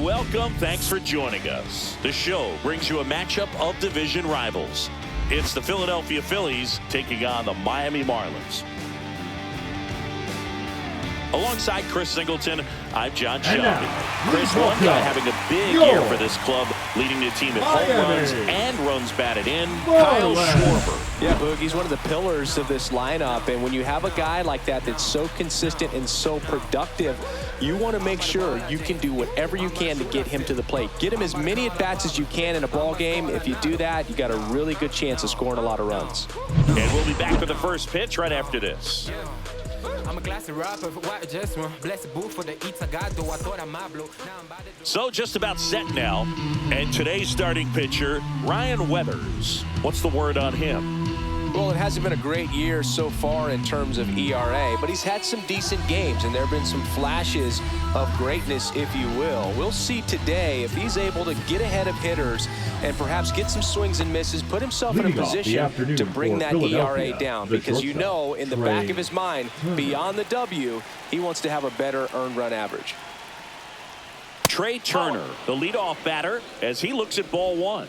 welcome. Thanks for joining us. The show brings you a matchup of division rivals. It's the Philadelphia Phillies taking on the Miami Marlins. Alongside Chris Singleton, I'm John Shelby. Chris, one guy having a big year for this club, leading the team in home runs and runs batted in, Kyle Schwarber. Yeah, Boog, he's one of the pillars of this lineup, and when you have a guy like that that's so consistent and so productive, you want to make sure you can do whatever you can to get him to the plate. Get him as many at-bats as you can in a ball game. If you do that, you got a really good chance of scoring a lot of runs. And we'll be back with the first pitch right after this. So just about set now, and today's starting pitcher, Ryan Weathers. What's the word on him? Well, it hasn't been a great year so far in terms of ERA, but he's had some decent games, and there have been some flashes of greatness, if you will. We'll see today if he's able to get ahead of hitters and perhaps get some swings and misses, put himself in a position to bring that ERA down, because you know in the back of his mind, beyond the W, he wants to have a better earned run average. Trey Turner, the leadoff batter, as he looks at ball one.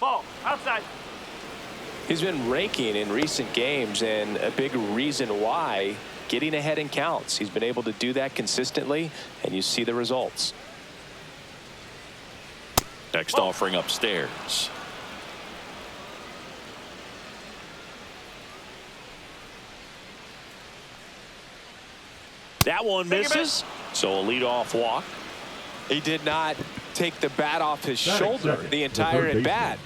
Ball, outside. He's been raking in recent games, and a big reason why, getting ahead in counts. He's been able to do that consistently, and you see the results. Next offering upstairs. That one misses, so a leadoff walk. He did not take the bat off his shoulder the entire at bat.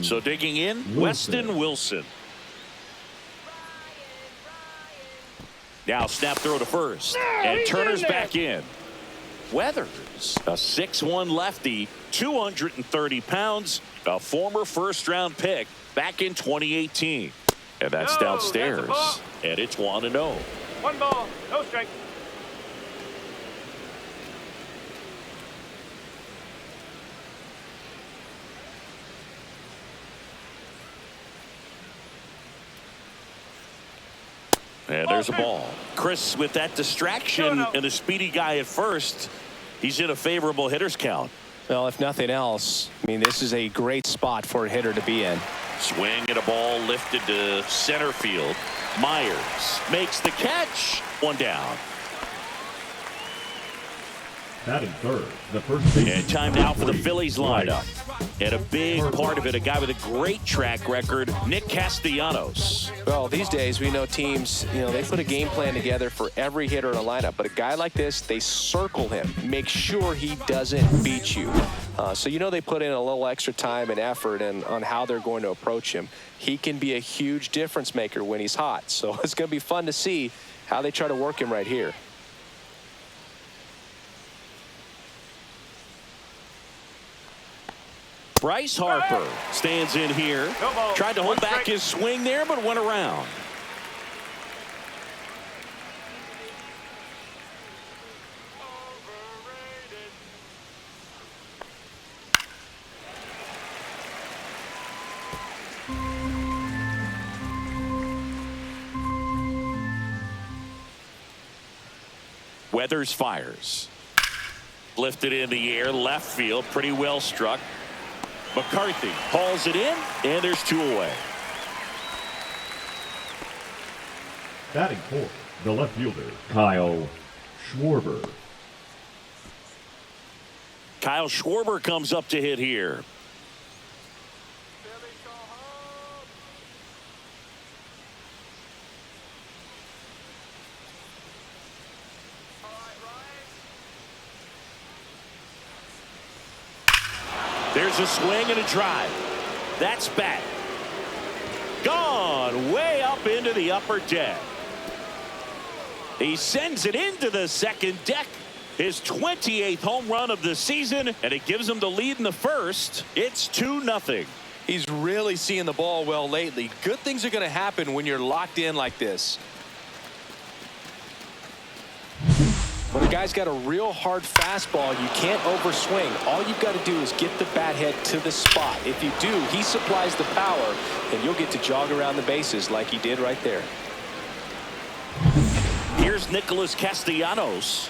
So digging in, Weston Wilson. Now snap throw to first, and Turner's back in. Weathers, a 6'1" lefty, 230 pounds, a former first-round pick back in 2018. And that's downstairs, and it's 1-0. 1 ball, no strike. And there's a ball. Chris, with that distraction and a speedy guy at first, he's in a favorable hitter's count. Well, if nothing else, I mean, this is a great spot for a hitter to be in. Swing and a ball lifted to center field. Myers makes the catch. One down. Batting third, the first baseman. And time now for the Phillies lineup. And a big part of it, a guy with a great track record, Nick Castellanos. Well, these days we know teams, they put a game plan together for every hitter in a lineup. But a guy like this, they circle him, make sure he doesn't beat you. So they put in a little extra time and effort on how they're going to approach him. He can be a huge difference maker when he's hot. So it's going to be fun to see how they try to work him right here. Bryce Harper stands in here. Tried to hold back his swing there, but went around. Weathers fires. Lifted in the air, left field, pretty well struck. McCarthy hauls it in, and there's 2 away. Batting fourth, the left fielder, Kyle Schwarber. Kyle Schwarber comes up to hit here. There's a swing and a drive. That's back. Gone way up into the upper deck. He sends it into the second deck. His 28th home run of the season, and it gives him the lead in the first. It's 2-0. He's really seeing the ball well lately. Good things are going to happen when you're locked in like this. When The guy's got a real hard fastball. You can't overswing. All you've got to do is get the bat head to the spot. If you do, he supplies the power, and you'll get to jog around the bases like he did right there. Here's Nicholas Castellanos.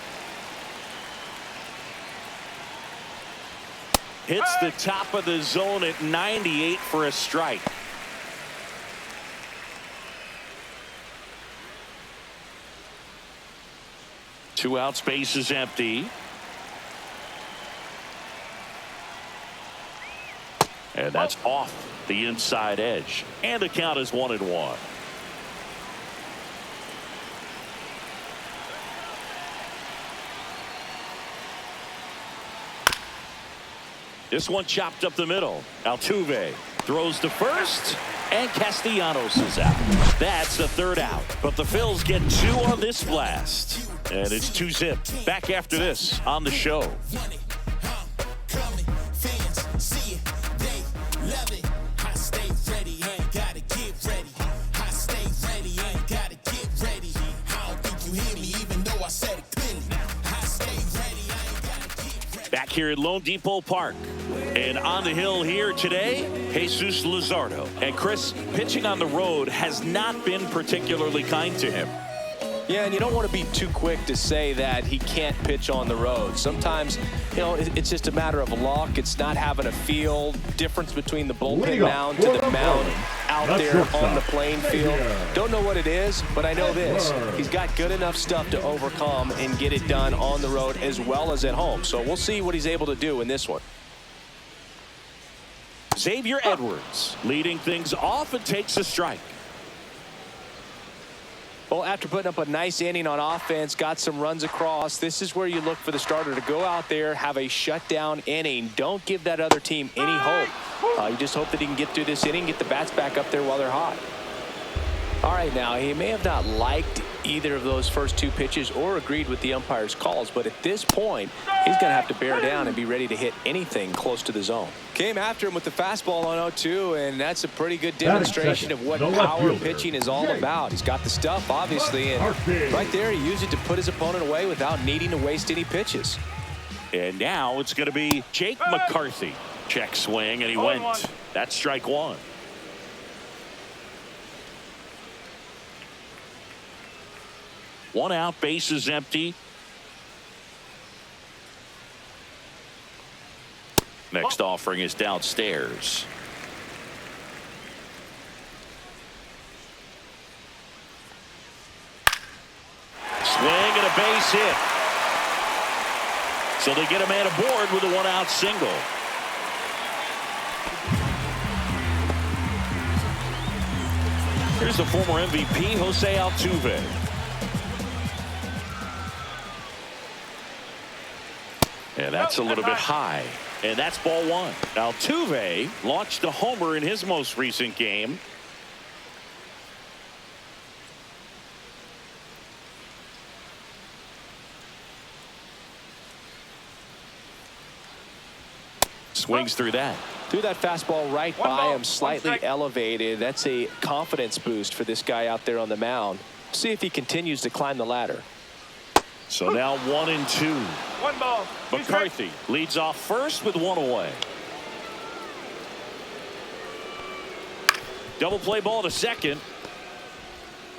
Hits the top of the zone at 98 for a strike. Two outs, base is empty. And that's off the inside edge. And the count is 1-1. This one chopped up the middle. Altuve throws to first, and Castellanos is out. That's the third out. But the Phils get 2 on this blast. And it's 2-zip. Back after this on the show. Back here at Lone Depot Park. And on the hill here today, Jesus Luzardo. And Chris, pitching on the road has not been particularly kind to him. Yeah, and you don't want to be too quick to say that he can't pitch on the road. Sometimes, you know, it's just a matter of luck. It's not having a feel. Difference between the bullpen mound to the mound out there on the playing field. Don't know what it is, but I know this. He's got good enough stuff to overcome and get it done on the road as well as at home. So we'll see what he's able to do in this one. Xavier Edwards leading things off and takes a strike. Well, after putting up a nice inning on offense, got some runs across, this is where you look for the starter to go out there, have a shutdown inning. Don't give that other team any hope. You just hope that he can get through this inning, get the bats back up there while they're hot. All right, now, he may have not liked either of those first 2 pitches or agreed with the umpire's calls, but at this point, he's going to have to bear down and be ready to hit anything close to the zone. Came after him with the fastball on 0-2, and that's a pretty good demonstration of what power pitching is all about. He's got the stuff, obviously, and right there he used it to put his opponent away without needing to waste any pitches. And now it's going to be Jake McCarthy. Check swing, and he went. That's strike 1. One out, base is empty. Next offering is downstairs. Swing and a base hit. So they get a man aboard with a 1-out single. Here's the former MVP, Jose Altuve. And that's a little bit high. And that's ball 1. Altuve launched a homer in his most recent game. Swings through that. Threw that fastball right by him, slightly elevated. That's a confidence boost for this guy out there on the mound. See if he continues to climb the ladder. So now 1-2. 1 ball. McCarthy leads off first with 1 away. Double play ball to second.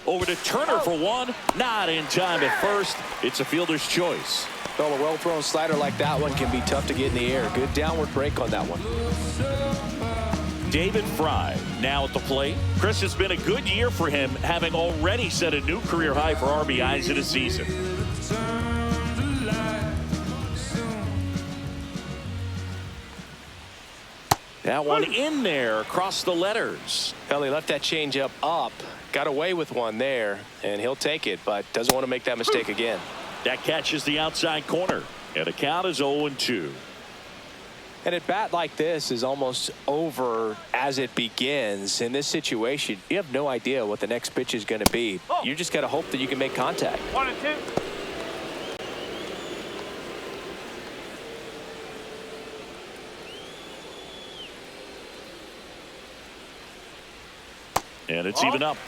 Over to Turner for 1. Not in time at first. It's a fielder's choice. Well, a well-thrown slider like that one can be tough to get in the air. Good downward break on that one. David Fry now at the plate. Chris, has been a good year for him, having already set a new career high for RBIs in a season. That one in there across the letters. Well, he left that changeup up, got away with one there, and he'll take it, but doesn't want to make that mistake again. That catches the outside corner, and the count is 0-2. And at bat like this is almost over as it begins. In this situation, you have no idea what the next pitch is going to be. You just got to hope that you can make contact. 1-2. And it's even up.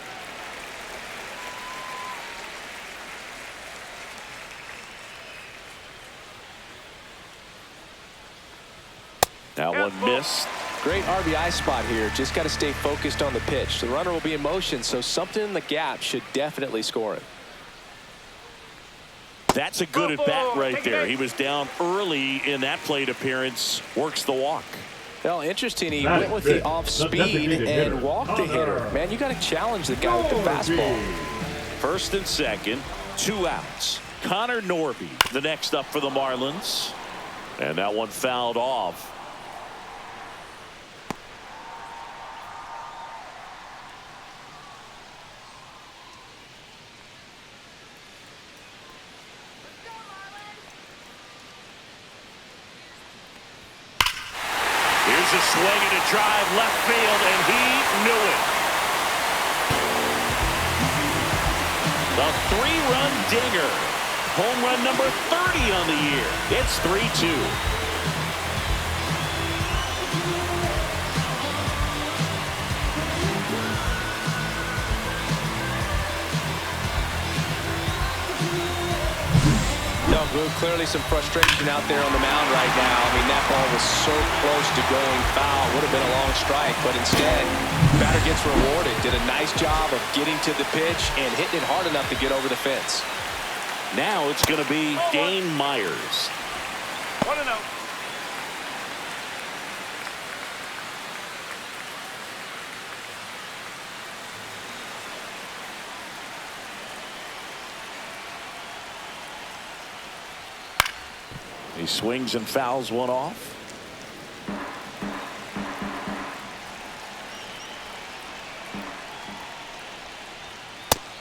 That one missed. Great RBI spot here. Just got to stay focused on the pitch. The runner will be in motion, so something in the gap should definitely score him. That's a good at bat right there. He was down early in that plate appearance. Works the walk. Well, interesting. He went with the off speed and walked the hitter. Man, you got to challenge the guy with the fastball. First and second, 2 outs. Connor Norby, the next up for the Marlins. And that one fouled off. Here's a swing and a drive left field, and he knew it. The 3-run dinger. Home run number 30 on the year. It's 3-2. No, Boog, clearly some frustration out there on the mound right now. I mean, that ball was so close to going foul. Would have been a long strike, but instead, batter gets rewarded. Did a nice job of getting to the pitch and hitting it hard enough to get over the fence. Now it's going to be Dane Myers. 1-0. He swings and fouls one off.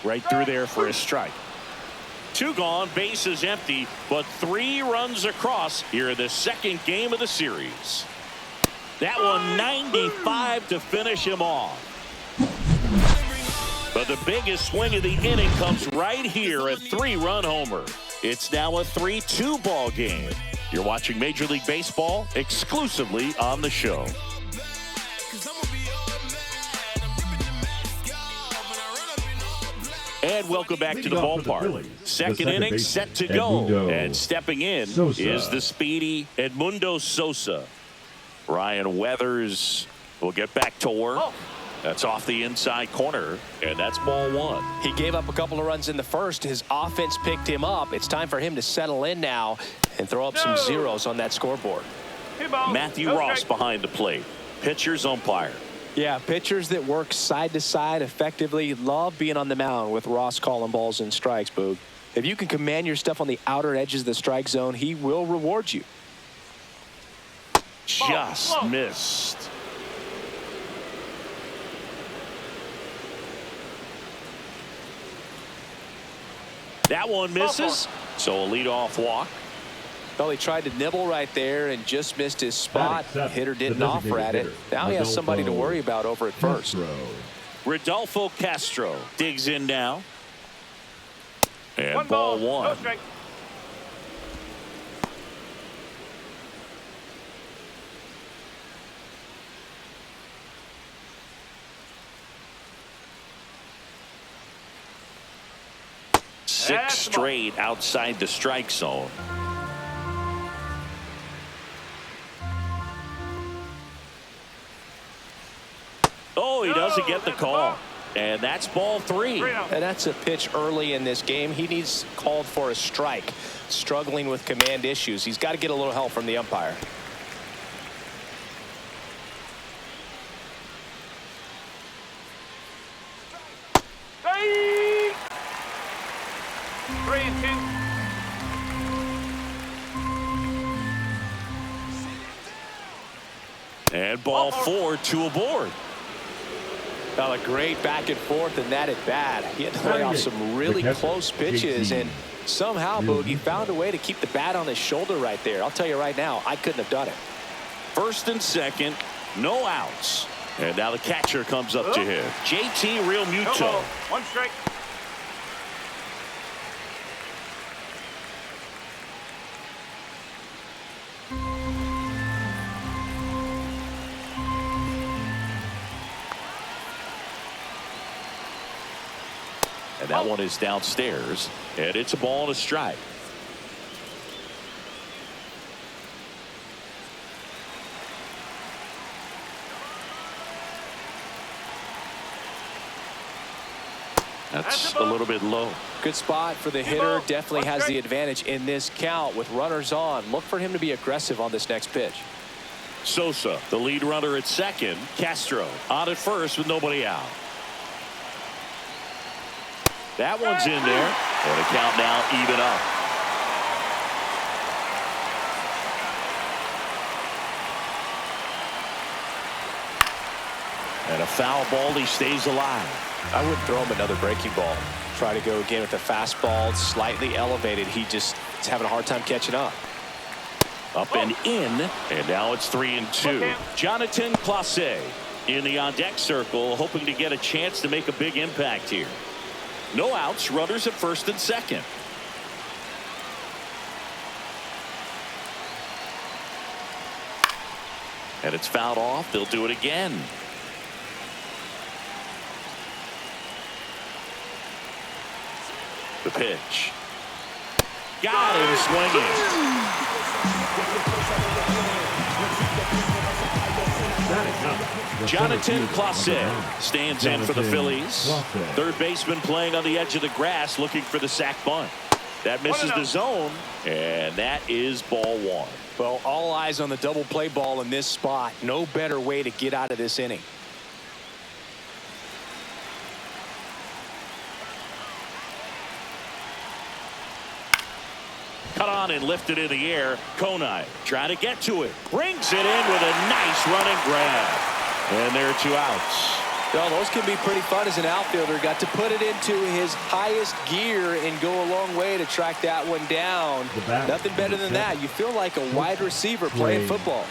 Right through there for a strike. 2 gone, bases empty, but 3 runs across here in the second game of the series. That one 95 to finish him off. But the biggest swing of the inning comes right here, a 3-run homer. It's now a 3-2 ball game. You're watching Major League Baseball exclusively on the show. And welcome back to the ballpark. Second inning set to go. And stepping in is the speedy Edmundo Sosa. Ryan Weathers will get back to work. That's off the inside corner, and that's ball 1. He gave up a couple of runs in the first. His offense picked him up. It's time for him to settle in now and throw up some zeros on that scoreboard. Matthew Ross behind the plate. Pitcher's umpire. Yeah, pitchers that work side to side effectively love being on the mound with Ross calling balls and strikes, Boog. If you can command your stuff on the outer edges of the strike zone, he will reward you. Just missed. That one misses, so a leadoff walk. Well, he tried to nibble right there and just missed his spot. Hitter didn't offer at it. Now he has somebody to worry about over at first. Rodolfo Castro digs in now. And ball 1. No strike. Six straight outside the strike zone. Oh, he doesn't get the call. And that's ball 3. And that's a pitch early in this game. He needs called for a strike. Struggling with command issues. He's got to get a little help from the umpire. Strike! 3-2. And ball 4, 2 aboard. Well, a great back and forth in that at bat. He had to lay off some really close pitches, and somehow Boogie found a way to keep the bat on his shoulder right there. I'll tell you right now, I couldn't have done it. First and second, no outs. And now the catcher comes up to him. JT Realmuto. No, 1 strike. And that one is downstairs, and it's a ball and a strike. That's a little bit low. Good spot for the hitter. Definitely has the advantage in this count with runners on. Look for him to be aggressive on this next pitch. Sosa, the lead runner at second. Castro on at first with nobody out. That one's in there. And the count now even up. And a foul ball. He stays alive. I wouldn't throw him another breaking ball. Try to go again with the fastball, slightly elevated. He just is having a hard time catching up. Up and in, and now it's 3-2. Jonathan Clase in the on-deck circle, hoping to get a chance to make a big impact here. No outs, runners at first and second. And it's fouled off. They'll do it again. The pitch. Got him swinging. Jonathan Clase stands in for the Phillies. Third baseman playing on the edge of the grass, looking for the sac bunt. That misses the zone, and that is ball one. Well, all eyes on the double play ball in this spot. No better way to get out of this inning. Cut on and lifted in the air. Konai trying to get to it. Brings it in with a nice running grab. And there are 2 outs. Well, those can be pretty fun as an outfielder. Got to put it into his highest gear and go a long way to track that one down. Nothing better than that. You feel like a wide receiver playing football.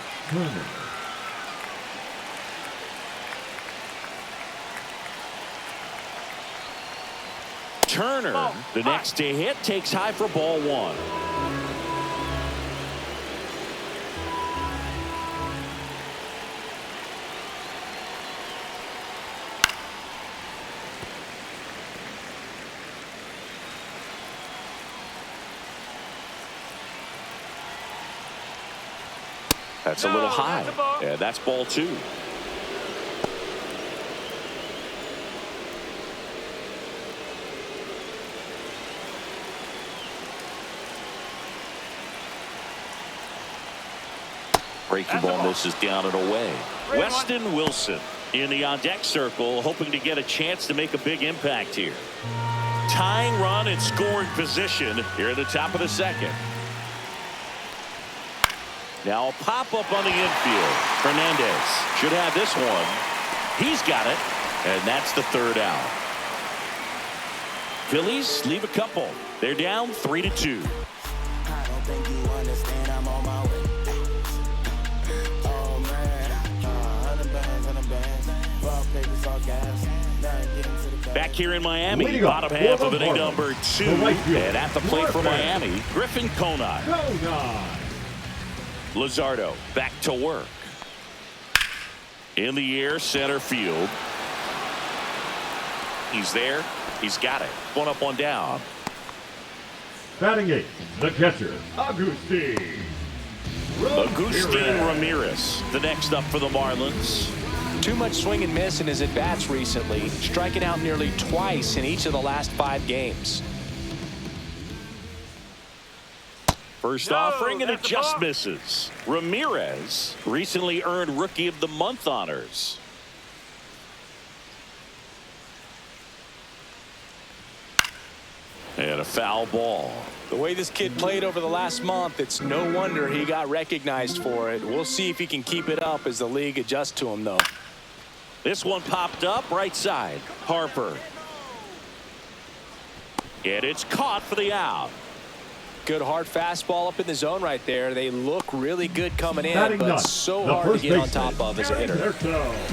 Turner, the next to hit, takes high for ball one. That's a little high. And that's ball two. Breaking ball misses down and away. Weston Wilson in the on-deck circle, hoping to get a chance to make a big impact here. Tying run in scoring position here at the top of the second. Now a pop-up on the infield. Hernandez should have this one. He's got it, and that's the third out. Phillies leave a couple. They're down 3-2. I don't think you understand, I'm on my way. Oh man, 100 bands, raw papers, all gas. Back here in Miami, bottom half of inning number 2. And at the plate for Miami, Griffin Konai. Luzardo back to work. In the air, center field. He's there. He's got it. One up, one down. Batting 8, the catcher, Agustin Ramirez, the next up for the Marlins. Too much swing and miss in his at-bats recently, striking out nearly twice in each of the last 5 games. First offering, and it just misses. Ramirez recently earned Rookie of the Month honors. And a foul ball. The way this kid played over the last month, it's no wonder he got recognized for it. We'll see if he can keep it up as the league adjusts to him, though. This one popped up right side. Harper. And it's caught for the out. Good hard fastball up in the zone right there. They look really good coming in, but so hard to get on top of as a hitter.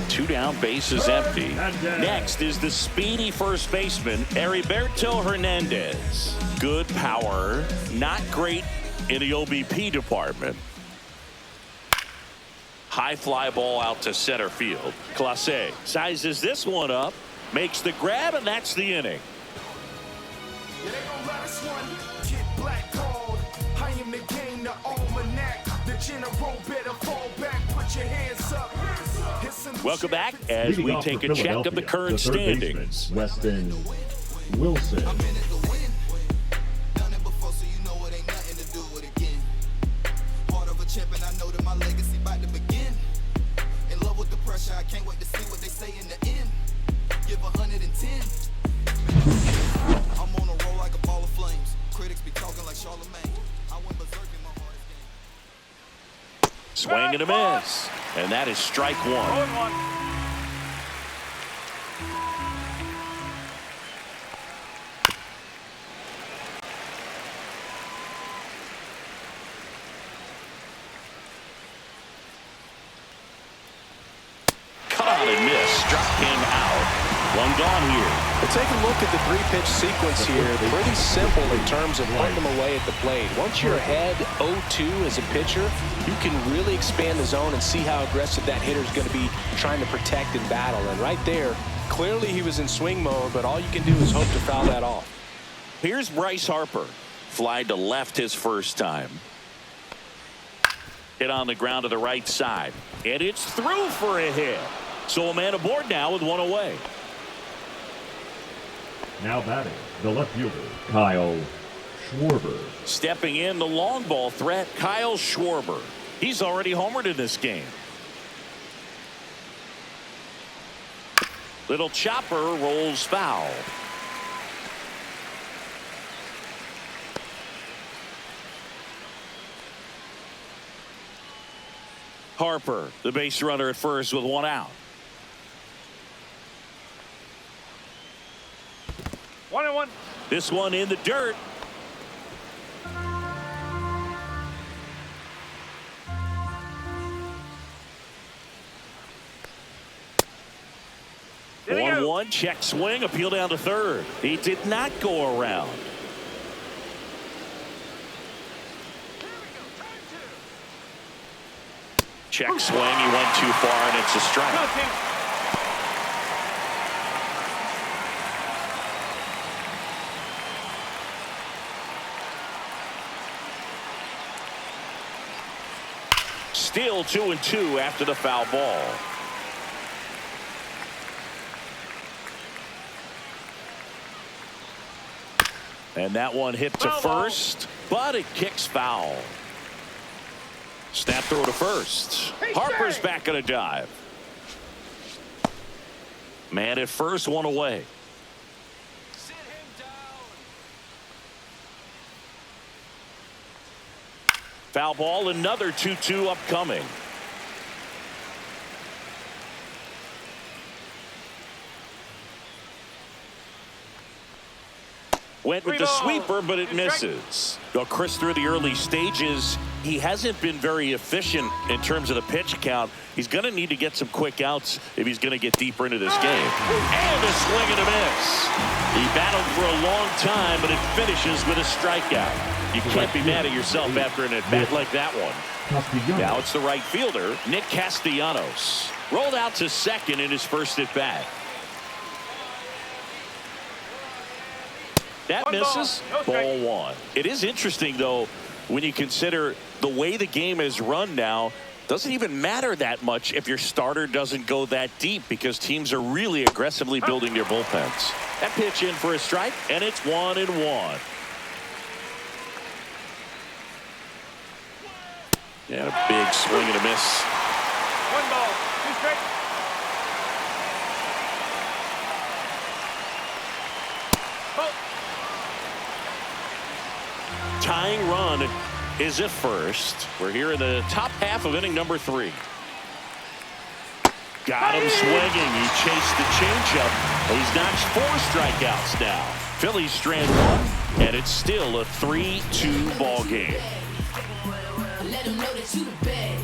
2 down, bases empty. Next is the speedy first baseman, Heriberto Hernandez. Good power, not great in the OBP department. High fly ball out to center field. Clase sizes this one up, makes the grab, and that's the inning. Welcome back as we take a check of the current standings. Weston Wilson. I'm in it to win. Done it before, so you know it ain't nothing to do it again. Part of a champion, I know that my legacy about to begin. In love with the pressure, I can't wait to see what they say in the end. Give 110. I'm on a roll like a ball of flames. Critics be talking like Charlemagne. I went berserk in my hardest game. Swing and a miss. And that is strike one. 0-1. Caught and missed. Struck him out. One gone here. But take a look at the three-pitch sequence here. Pretty simple in terms of putting them away at the plate. Once you're ahead 0-2 as a pitcher, you can really expand the zone and see how aggressive that hitter is going to be trying to protect and battle. And right there, clearly he was in swing mode, but all you can do is hope to foul that off. Here's Bryce Harper. Flied to left his first time. Hit on the ground to the right side. And it's through for a hit. So a man aboard now with one away. Now batting, the left fielder, Kyle Schwarber. Stepping in, the long ball threat, Kyle Schwarber. He's already homered in this game. Little chopper rolls foul. Harper, the base runner at first with one out. 1-1. This one in the dirt. Did he go? 1-1, check swing, appeal down to third. He did not go around. Check swing, he went too far, and it's a strike. Go team. Still 2-2 after the foul ball. And that one hit to Foul ball. first, but it kicks foul. Snap throw to first. Harper's back on a dive. Man at first, one away. Sit him down. Foul ball, another 2-2 upcoming. Went with the sweeper, but it misses. Well, Chris, through the early stages, he hasn't been very efficient in terms of the pitch count. He's going to need to get some quick outs if he's going to get deeper into this game. And a swing and a miss. He battled for a long time, but it finishes with a strikeout. You can't be mad at yourself after an at-bat like that one. Now it's the right fielder, Nick Castellanos. Rolled out to second in his first at-bat. That misses. Ball one. It is interesting, though, when you consider the way the game is run now. Doesn't even matter that much if your starter doesn't go that deep, because teams are really aggressively building their bullpens. That pitch in for a strike, and it's 1-1. And a big swing and a miss. 1 ball, 2 strikes. Tying run is at first. We're here in the top half of inning number 3. Got him swinging. He chased the changeup. He's notched 4 strikeouts now. Phillies strand 1, and it's still a 3-2 ball game. Let them know that you the best.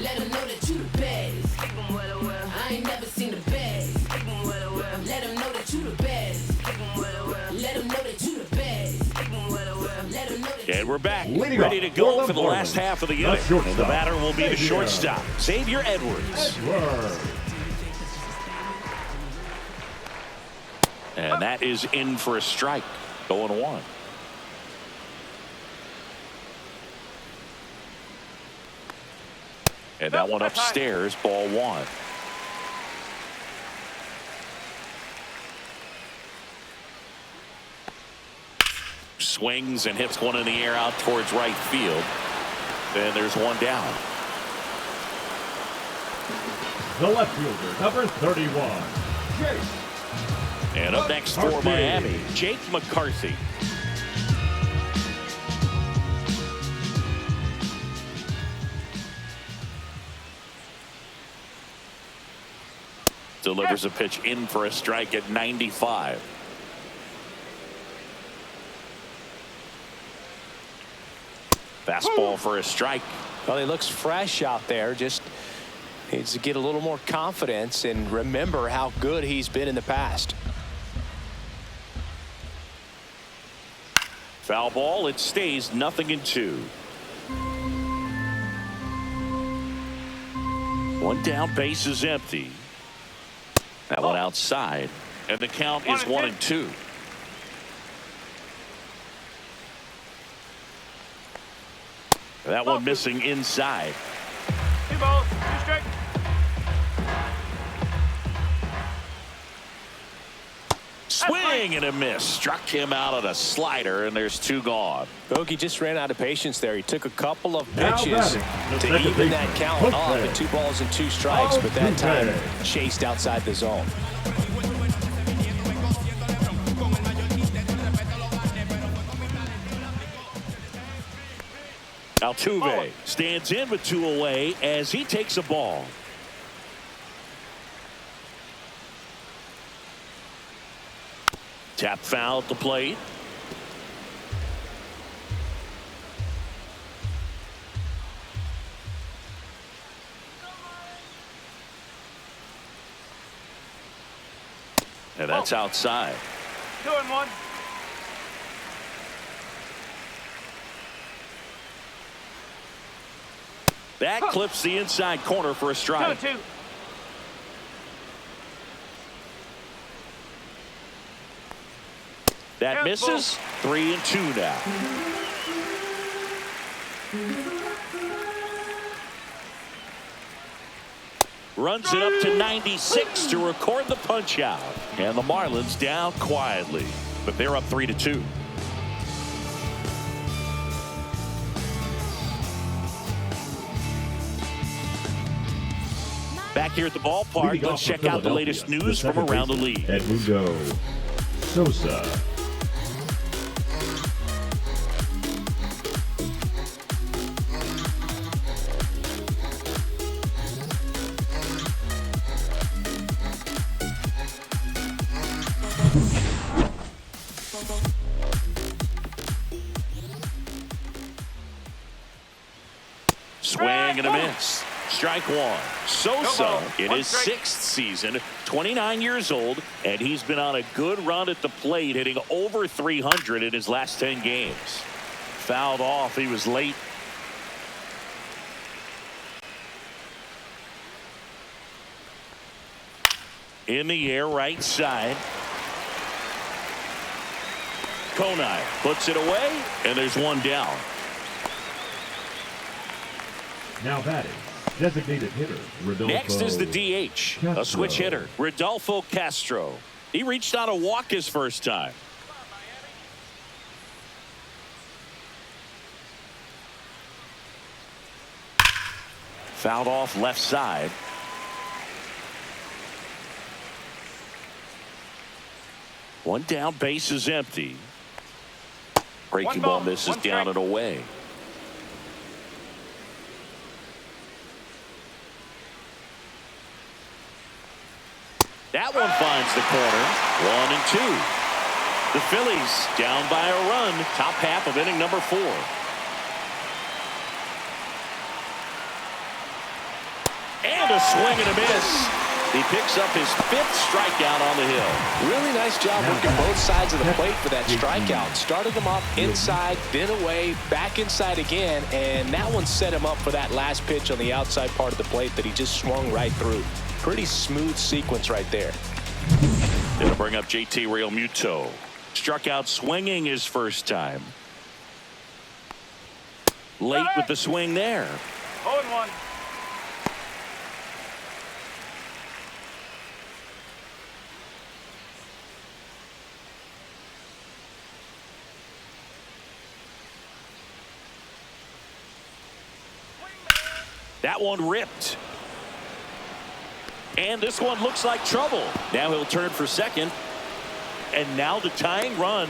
Let them know that you the best. I ain't never seen the best. Let them know that you the best. Let them know that you the best. Let them know that And we're back, Leading ready to off go for for the the last Marlins, half of the the inning. shortstop, And the batter will be the Xavier. shortstop, Xavier Edwards. And that is in for a strike. 0-1. And that one upstairs, ball 1. swings and hits one in the air out towards right field. And there's one down. The left fielder, number 31, Jake. And up next for McCarthy. Miami, Jake McCarthy. Delivers a pitch in for a strike at 95. Fastball for a strike. Well, he looks fresh out there. Just needs to get a little more confidence and remember how good he's been in the past. Foul ball. It stays 0-2. One down, base is empty. That one outside, and the count is 1-2. That one missing inside. 2 balls, 2 strikes. Swing and a miss. Struck him out on a slider, and there's 2 gone. Bogey just ran out of patience there. He took a couple of Now pitches batting, the to second even that baseman, count up Jose. at 2 balls and 2 strikes, but that time chased outside the zone. Altuve stands in with 2 away as he takes a ball. Tap foul at the plate. And that's outside. 2-1. That clips the inside corner for a strike. 2-2. That misses. 3-2 now. Runs it up to 96 to record the punch out. And the Marlins down quietly, but they're up 3-2. Back here at the ballpark, Leading let's off for check out the latest Philadelphia, news from second around the baseman, league. Edmundo Sosa. Swing and a miss. Strike one. Sosa in his 6th season, 29 years old, and he's been on a good run at the plate, hitting over 300 in his last 10 games. Fouled off. He was late. In the air, right side. Konai puts it away, and there's one down. Now batting, designated hitter, Rodolfo Next is the DH, a switch Castro. hitter, Rodolfo Castro. He reached on a walk his first time. Fouled off left side. One down, base is empty. Breaking ball misses down and away. That one finds the corner. 1-2. The Phillies down by a run. Top half of inning number 4. And a swing and a miss. He picks up his 5th strikeout on the hill. Really nice job working both sides of the plate for that strikeout. Started him off inside, then away, back inside again, and that one set him up for that last pitch on the outside part of the plate that he just swung right through. Pretty smooth sequence right there. Gonna bring up JT Realmuto. Struck out swinging his first time. Late with the swing there. 0-1. That one ripped. And this one looks like trouble. Now he'll turn for second. And now the tying run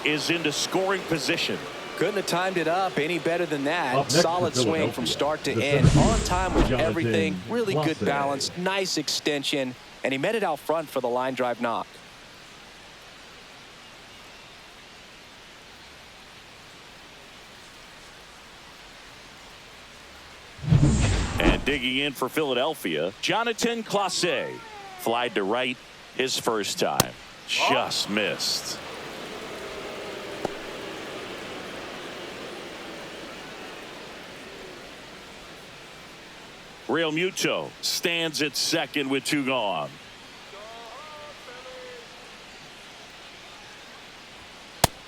is into scoring position. Couldn't have timed it up any better than Up that. next Solid for swing from start to the end. center On time with Jonathan everything. Really good Clase. balance. Nice extension. And he met it out front for the line drive knock. And digging in for Philadelphia, Jonathan Clase. Flied to right his first time. Just missed. Real Muto stands at second with 2 gone.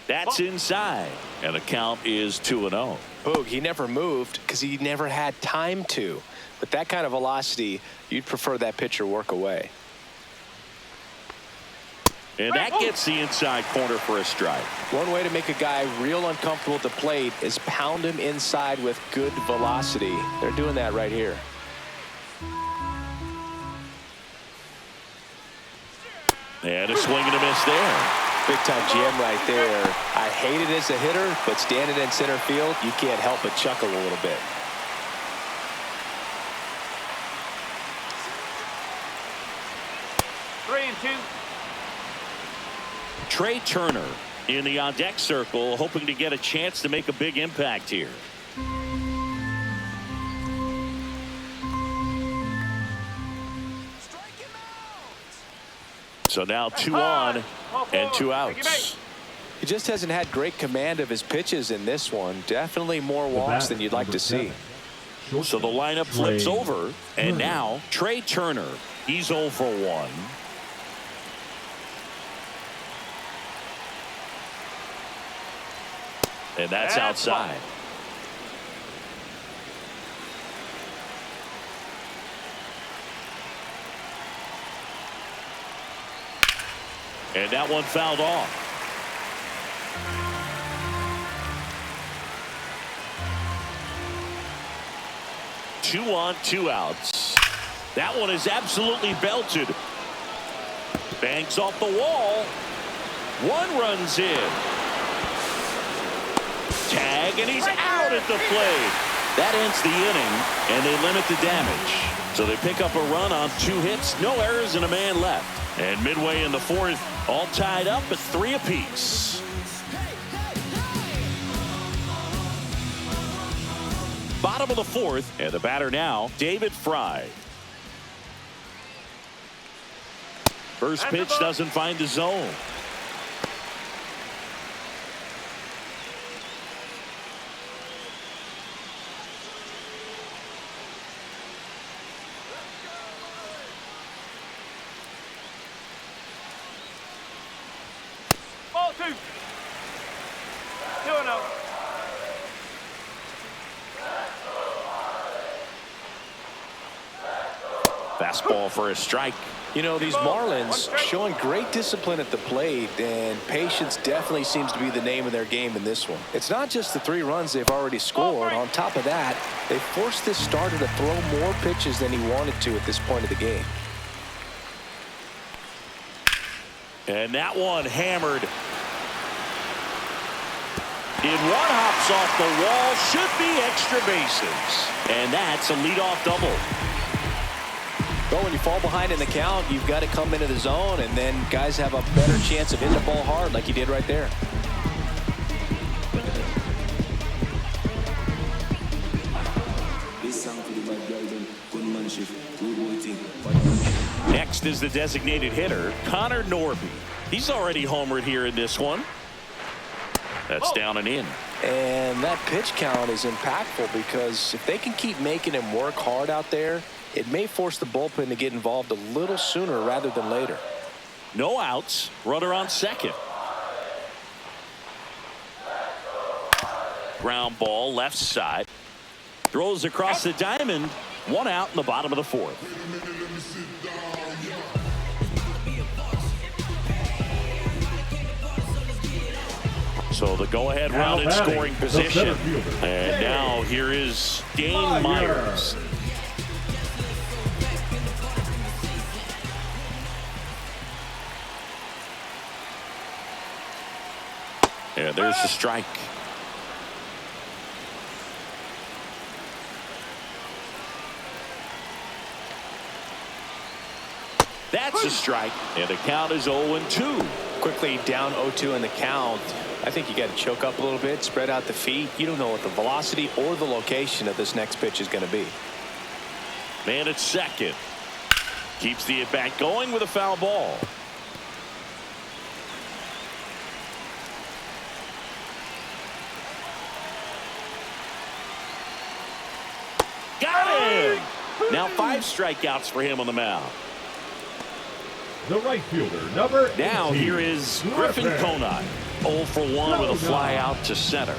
That's inside, and the count is 2-0. Boog, he never moved because he never had time to. With that kind of velocity, you'd prefer that pitcher work away. And that gets the inside corner for a strike. One way to make a guy real uncomfortable at the plate is pound him inside with good velocity. They're doing that right here. And a swing and a miss there. Big time jam right there. I hate it as a hitter, but standing in center field, you can't help but chuckle a little bit. Three and two. Trey Turner in the on-deck circle, hoping to get a chance to make a big impact here. So now 2 on and 2 outs. He just hasn't had great command of his pitches in this one. Definitely more walks than you'd like to see. So the lineup flips over, and now Trey Turner. He's 0 for 1. And that's outside. And that one fouled off. Two on, 2 outs. That one is absolutely belted. Bangs off the wall. 1 runs in. Tag, and he's out at the plate. That ends the inning, and they limit the damage. So they pick up a run on 2 hits, no errors, and a man left. And midway in the 4th, all tied up at 3 apiece. Bottom of the 4th, and the batter now, David Fry. First pitch doesn't find the zone. Ball 2. 2-0. Fastball for a strike. You know, these Marlins showing great discipline at the plate, and patience definitely seems to be the name of their game in this one. It's not just the 3 runs they've already scored. On top of that, they forced this starter to throw more pitches than he wanted to at this point of the game. And that one hammered. In 1 hops off the wall, should be extra bases. And that's a leadoff double. But when you fall behind in the count, you've got to come into the zone, and then guys have a better chance of hitting the ball hard like he did right there. Next is the designated hitter, Connor Norby. He's already homered here in this one. That's down and in. And that pitch count is impactful because if they can keep making him work hard out there, it may force the bullpen to get involved a little sooner rather than later. No outs. Runner on second. Ground ball left side. Throws across the diamond. 1 out in the bottom of the 4th. So the go-ahead run in scoring position. And now here is Dane Myers. There's the strike. That's a strike, and the count is 0-2. Quickly down 0-2 in the count. I think you got to choke up a little bit, spread out the feet. You don't know what the velocity or the location of this next pitch is going to be. Man at second. Keeps the at-bat going with a foul ball. Got him! Now 5 strikeouts for him on the mound. The right fielder, number 18. Now here is Griffin Conine. 0 for 1 with a fly out to center.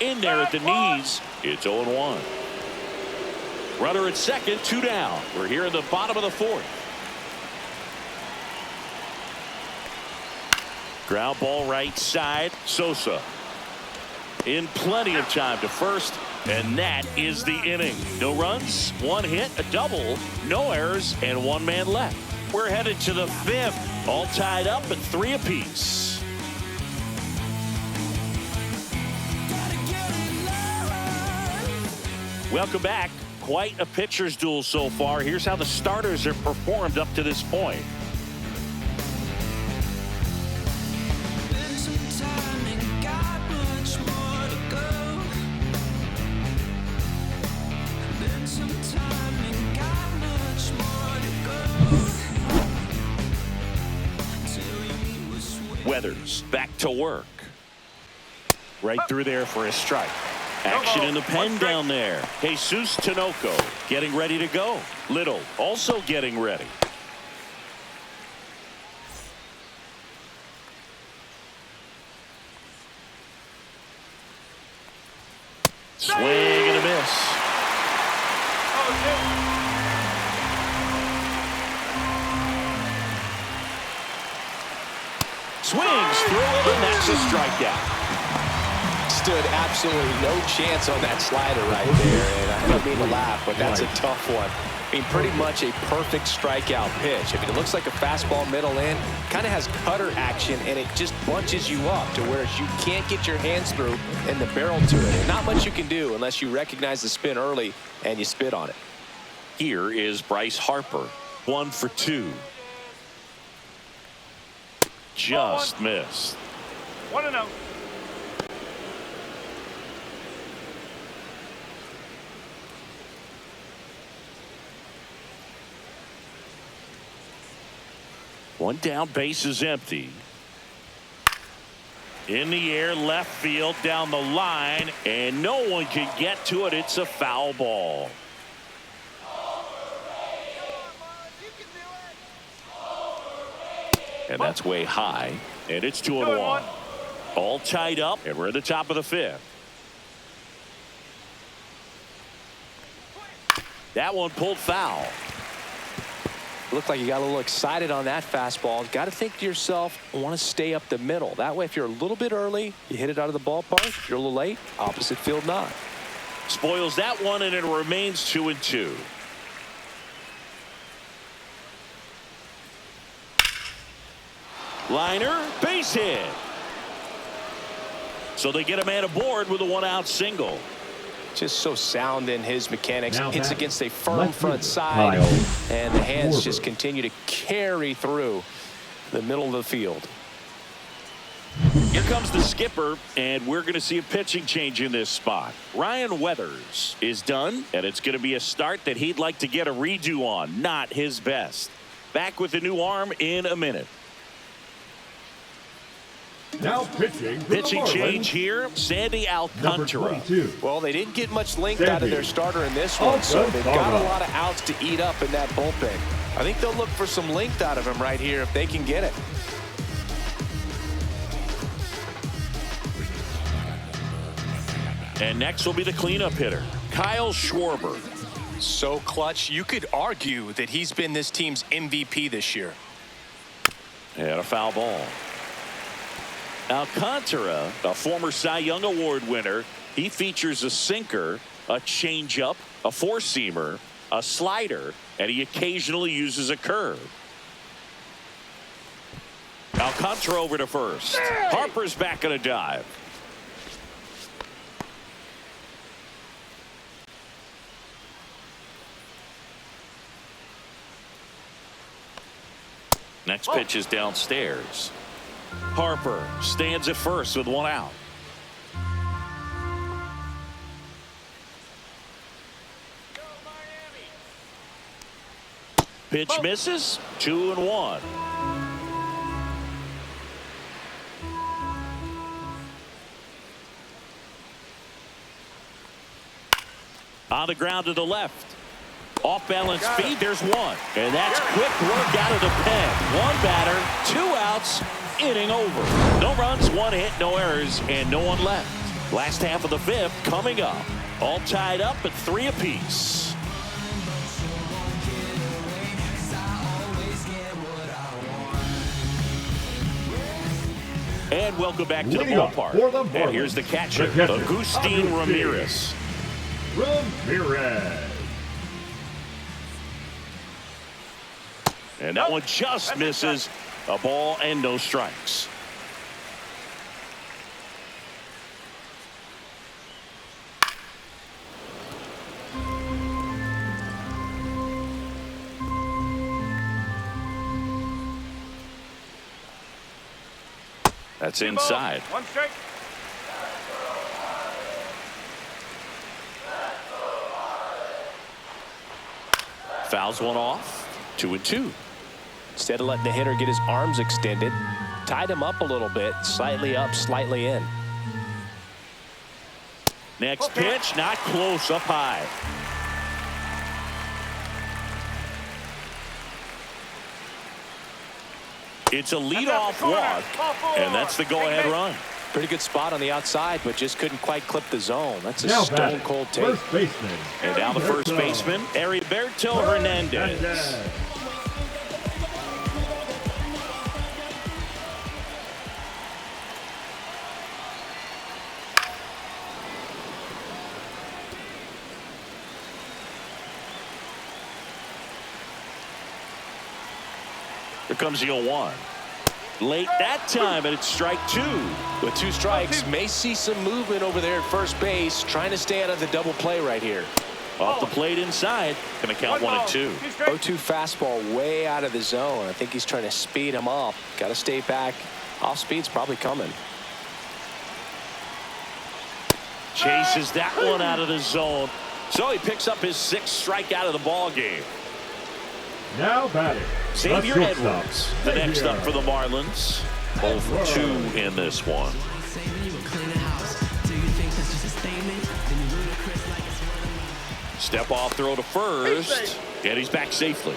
In there at the knees. It's 0-1. Runner at second, 2 down. We're here in the bottom of the 4th. Ground ball right side. Sosa in plenty of time to first, and that is the inning. No runs, 1 hit, a double, no errors, and 1 man left. We're headed to the 5th, all tied up at 3 apiece. Welcome back. Quite a pitcher's duel so far. Here's how the starters have performed up to this point. Weathers back to work. Right through there for a strike. Action in the pen down there. Jesus Tinoco getting ready to go. Little also getting ready. Swing and a miss. Swings through it, and that's a strikeout. Stood absolutely no chance on that slider right there, and I don't mean to laugh, but that's a tough one. I mean, pretty much a perfect strikeout pitch. I mean, it looks like a fastball middle in, kind of has cutter action, and it just bunches you up to where you can't get your hands through and the barrel to it. And not much you can do unless you recognize the spin early and you spit on it. Here is Bryce Harper, 1 for 2. Just missed. 1-0. One down, base is empty. In the air, left field, down the line, and no one can get to it. It's a foul ball. And that's way high, and it's 2-1. All tied up, and we're at the top of the 5th. That one pulled foul. Looked like you got a little excited on that fastball. Got to think to yourself, I want to stay up the middle. That way, if you're a little bit early, you hit it out of the ballpark. If you're a little late, opposite field not. Spoils that one, and it remains 2-2. Liner, base hit. So they get a man aboard with a 1-out single. Just so sound in his mechanics. Now Hits back. against a firm Left front fielder, side, Kyle and the hands Schwarber. just continue to carry through the middle of the field. Here comes the skipper, and we're going to see a pitching change in this spot. Ryan Weathers is done, and it's going to be a start that he'd like to get a redo on. Not his best. Back with the new arm in a minute. Now pitching for the Pitching Marlins, change here, Sandy number Alcantara. 22. Well, they didn't get much length out of their starter in this one, so they've got a lot of outs to eat up in that bullpen. I think they'll look for some length out of him right here if they can get it. And next will be the cleanup hitter, Kyle Schwarber. So clutch, you could argue that he's been this team's MVP this year. And a foul ball. Alcantara, a former Cy Young Award winner, he features a sinker, a changeup, a four-seamer, a slider, and he occasionally uses a curve. Alcantara over to first. Harper's back on a dive. Next pitch is downstairs. Harper stands at first with one out. Pitch misses. 2-1. On the ground to the left. Off balance feed. There's one. And that's quick work out of the pen. One batter, 2 outs, inning over. No runs, 1 hit, no errors, and no one left. Last half of the 5th coming up. All tied up at 3 apiece. And welcome back to the ballpark. And here's the catcher, Agustin Ramirez. And that one just misses. A ball and no strikes. That's inside. 1 strike. Fouls one off. 2-2. Instead of letting the hitter get his arms extended, tied him up a little bit, slightly up, slightly in. Next pitch, not close, up high. It's a leadoff walk, and that's the go-ahead run. Pretty good spot on the outside, but just couldn't quite clip the zone. That's a stone-cold take. And down the first baseman, Heriberto Hernandez. Here comes the 0-1. Late that time, and it's strike 2. With 2 strikes, may see some movement over there at first base, trying to stay out of the double play right here. Off the plate inside, going to count 1-2. 0-2 fastball way out of the zone. I think he's trying to speed him up. Got to stay back. Off speed's probably coming. Chases that one out of the zone. So he picks up his 6th strikeout of the ball game. Now batting, Xavier Edwards, the next up for the Marlins. 0 for 2 in this one. Step off throw to first, and he's back safely.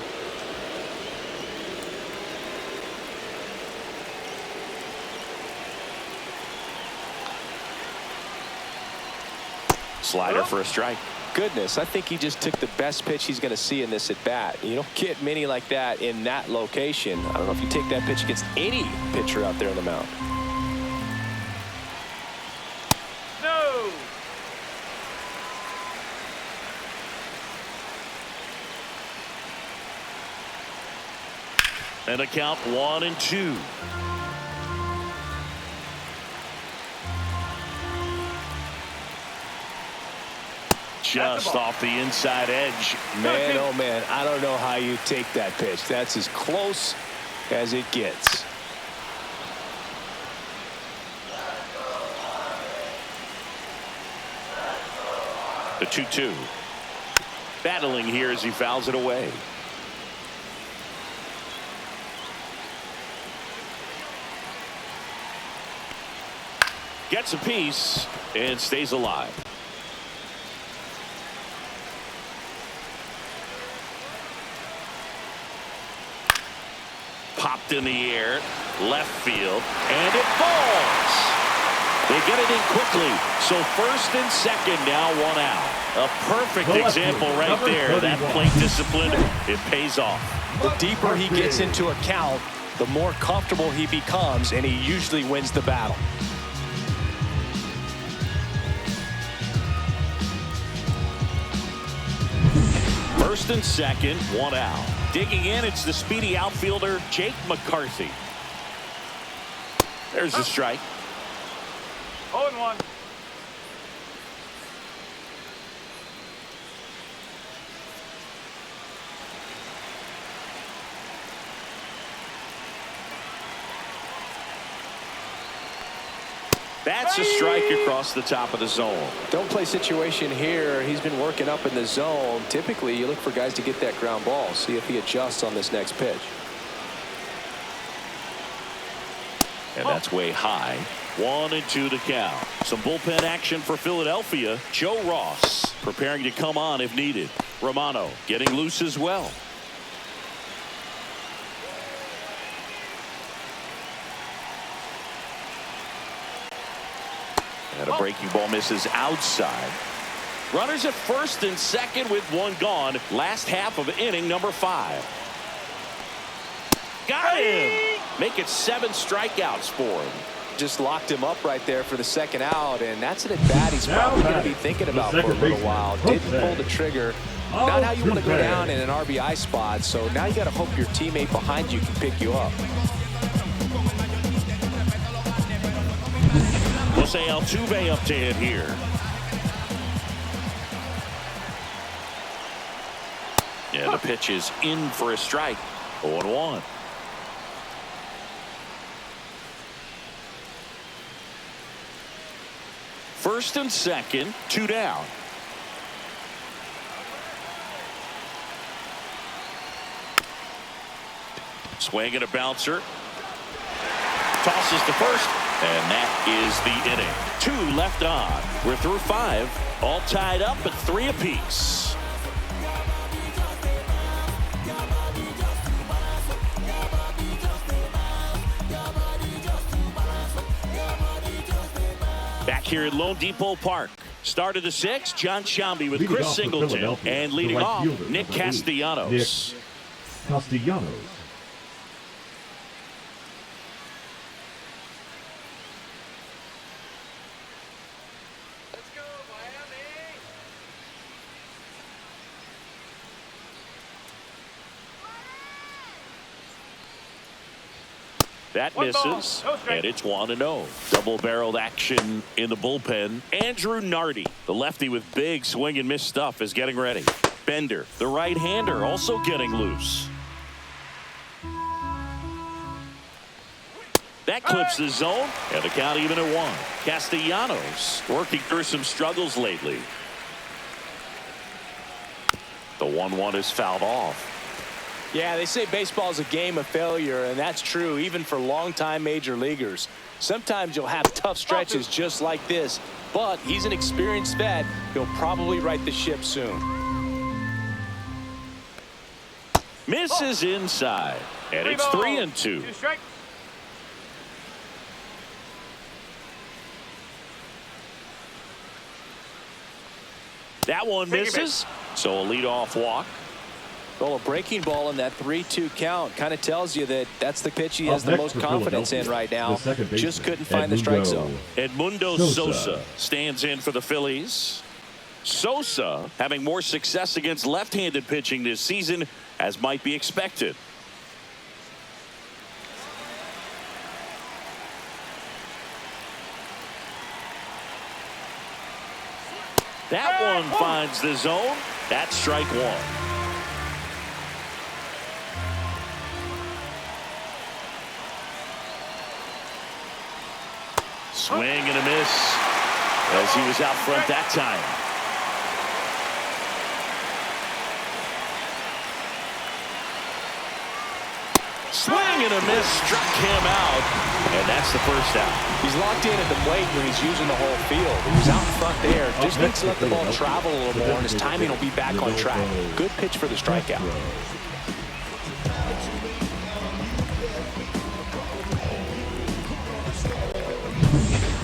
Slider for a strike. Goodness, I think he just took the best pitch he's going to see in this at bat. You don't get many like that in that location. I don't know if you take that pitch against any pitcher out there on the mound. No. And a count 1-2. Just off the inside edge. Man, oh man, I don't know how you take that pitch. That's as close as it gets. The 2-2. Battling here as he fouls it away. Gets a piece and stays alive. Popped in the air, left field, and it falls. They get it in quickly. So first and second, now 1 out. A perfect example right there. That plate discipline, it pays off. The deeper he gets into a count, the more comfortable he becomes, and he usually wins the battle. First and second, 1 out. Digging in, it's the speedy outfielder, Jake McCarthy. There's a strike. 0-1. That's a strike across the top of the zone. Don't play situation here. He's been working up in the zone. Typically, you look for guys to get that ground ball. See if he adjusts on this next pitch. And that's way high. 1-2 to count. Some bullpen action for Philadelphia. Joe Ross preparing to come on if needed. Romano getting loose as well. And a breaking ball misses outside. Runners at first and second with one gone. Last half of inning number 5. Got him. Make it 7 strikeouts for him. Just locked him up right there for the second out, and that's an at-bat he's probably going to be thinking about for a little while. Didn't pull the trigger. Not how you want to go down in an RBI spot, so now you got to hope your teammate behind you can pick you up. Jose Altuve up to hit here. Yeah, the pitch is in for a strike. 0-1. First and second, 2 down. Swing and a bouncer. Tosses to first, and that is the inning. 2 left on. We're through 5, all tied up at 3 apiece. Back here at Lone Depot Park. Start of the 6th, John Sciambi with Leading Chris off for Singleton. Philadelphia, And the leading right off, fielder, Nick number 8, Castellanos. Nick Castellanos. Let's go, Miami. That One ball, misses, no strike. and it's 1-0. Double-barreled action in the bullpen. Andrew Nardi, the lefty with big swing and miss stuff, is getting ready. Bender, the right-hander, also getting loose. That clips the zone, and the count even at 1. Castellanos working through some struggles lately. The 1-1 is fouled off. Yeah, they say baseball is a game of failure, and that's true even for longtime major leaguers. Sometimes you'll have tough stretches just like this, but he's an experienced vet. He'll probably right the ship soon. Misses inside, and it's 3-2. 2 strikes. That one misses, so a leadoff walk. Well, a breaking ball in that 3-2 count kind of tells you that that's the pitch he has the most confidence in right now. Just couldn't find the strike zone. Edmundo Sosa stands in for the Phillies. Sosa having more success against left-handed pitching this season, as might be expected. That one finds the zone. That's strike 1. Swing and a miss as he was out front that time. Swing and a miss, struck him out, and that's the first out. He's locked in at the plate when he's using the whole field. He was out in front there. Just needs to let the ball travel a little more, and his timing will be back on track. Good pitch for the strikeout.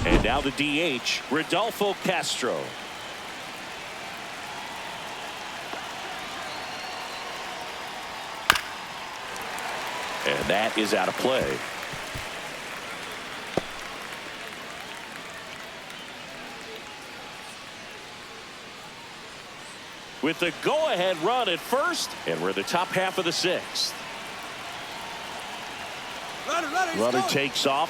And now the DH, Rodolfo Castro. And that is out of play. With the go-ahead run at first, and we're in the top half of the 6th. Runner takes off,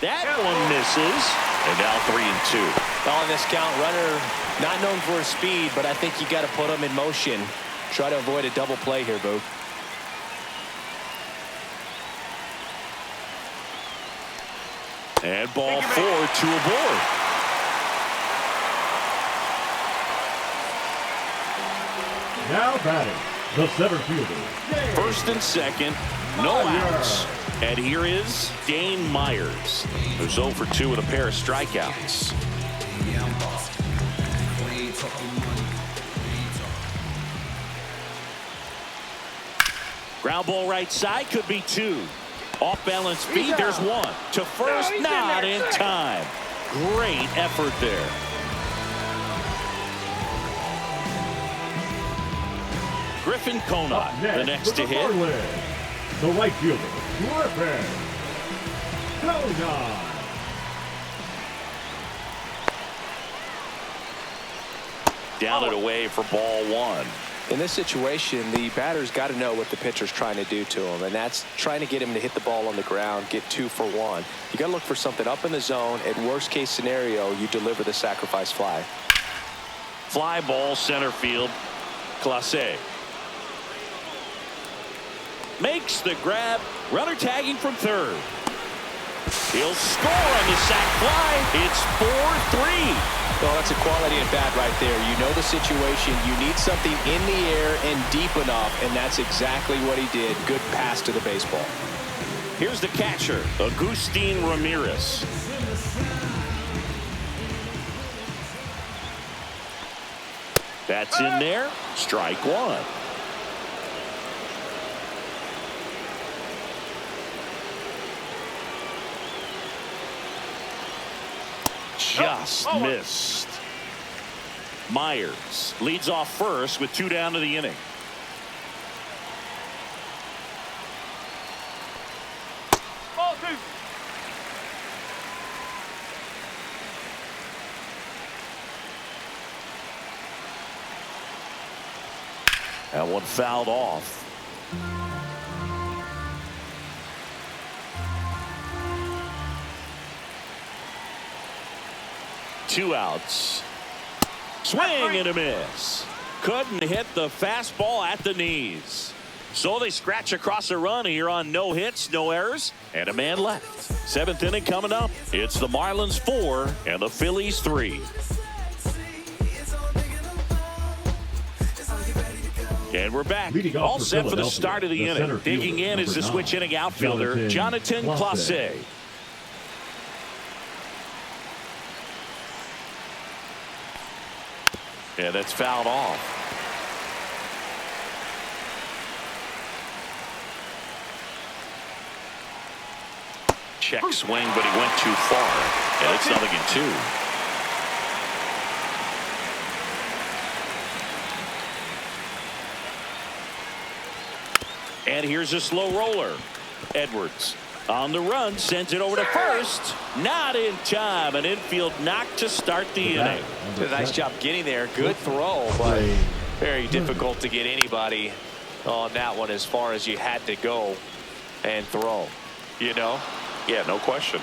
That one misses. And now 3-2. On this count, runner not known for his speed, but I think you got to put him in motion. Try to avoid a double play here, Boog. And ball 4, 2 aboard. Now batting, the center fielder. First and second, no outs. And here is Dane Myers, who's 0 for 2 with a pair of strikeouts. Ground ball right side, could be 2. Off balance feed, there's 1. To first, not in time. Great effort there. Griffin Conant, the next to hit. The right fielder, Griffin Conant. Down and away for ball 1. In this situation, the batter's got to know what the pitcher's trying to do to him, and that's trying to get him to hit the ball on the ground, get 2 for 1. You got to look for something up in the zone. At worst case scenario, you deliver the sacrifice fly. Fly ball center field. Clase makes the grab. Runner tagging from third. He'll score on the sac fly. It's 4-3. Well, that's a quality at bat right there. You know the situation. You need something in the air and deep enough, and that's exactly what he did. Good pass to the baseball. Here's the catcher, Agustin Ramirez. That's in there. Strike 1. Just missed. Myers leads off first with 2 down to the inning. Ball 2. That one fouled off. Two outs. Swing and a miss. Couldn't hit the fastball at the knees. So they scratch across a run here on no hits, no errors, and a man left. 7th inning coming up. It's the Marlins 4 and the Phillies 3. And we're back. All set for the start of the inning. Digging in is the switch inning outfielder, Jonathan Clase. Yeah, that's fouled off. Check swing, but he went too far. And it's 0-2. And here's a slow roller. Edwards on the run, sends it over to first. Not in time. An infield knock to start the inning. Did a nice job getting there. Good throw, but very difficult to get anybody on that one as far as you had to go and throw. You know? Yeah, no question.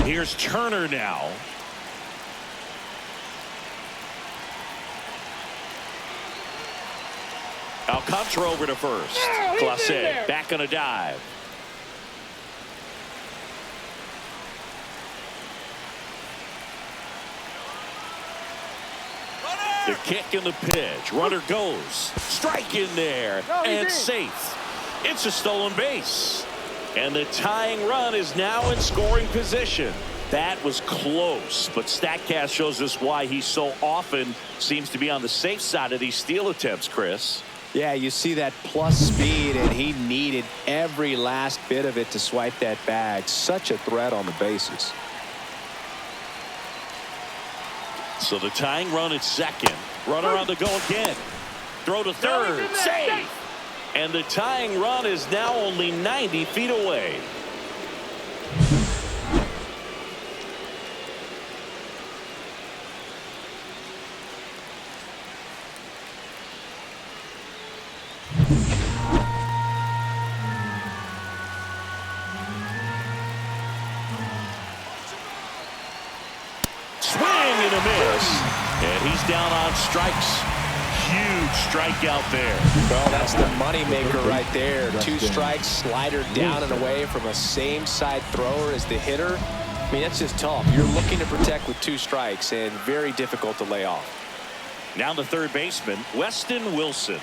Here's Turner now. Alcantara over to first. Clase back on a dive. The kick and the pitch. Runner goes. Strike in there. And safe. It's a stolen base. And the tying run is now in scoring position. That was close, but StatCast shows us why he so often seems to be on the safe side of these steal attempts, Chris. Yeah, you see that plus speed, and he needed every last bit of it to swipe that bag. Such a threat on the bases. So the tying run at second. Runner on the go again. Throw to third. Save. And the tying run is now only 90 feet away. down on strikes. Huge strikeout there. Well, that's the money maker right there. 2 strikes, slider down and away from a same side thrower as the hitter. I mean, that's just tough. You're looking to protect with 2 strikes and very difficult to lay off. Now the third baseman, Weston Wilson.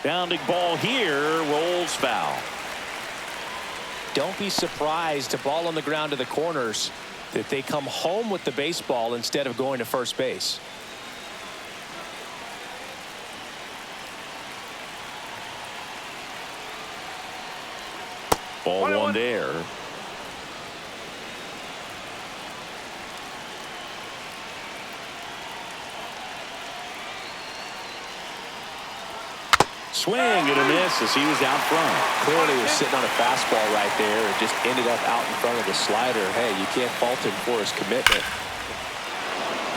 Bounding ball here, rolls foul. Don't be surprised, to ball on the ground to the corners, that they come home with the baseball instead of going to first base. Ball 1 there. Swing and a miss as he was out front. Clearly was sitting on a fastball right there and just ended up out in front of the slider. Hey, you can't fault him for his commitment.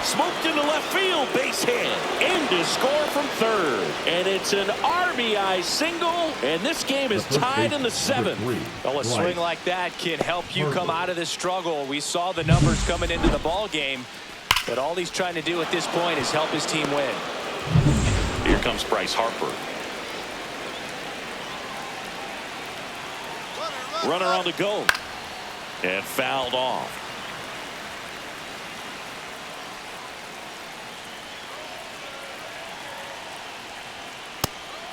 Smoked into left field, base hit. In to score from third. And it's an RBI single, and this game is tied in the 7th. Well, a swing like that can help you come out of this struggle. We saw the numbers coming into the ball game, but all he's trying to do at this point is help his team win. Here comes Bryce Harper. Runner on the go. And fouled off.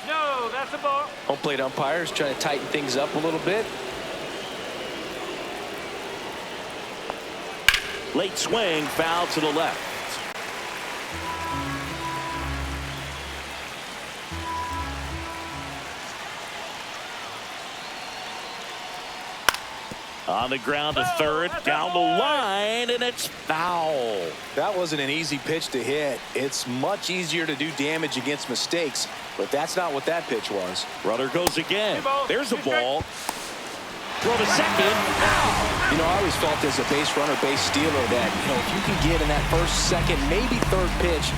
No, that's a ball. Home plate umpires trying to tighten things up a little bit. Late swing, foul to the left. On the ground to third, down the line, and it's foul. That wasn't an easy pitch to hit. It's much easier to do damage against mistakes, but that's not what that pitch was. Runner goes again. There's a ball. Throw to second. You know, I always felt as a base runner, base stealer, that, you know, if you can get in that first, second, maybe third pitch,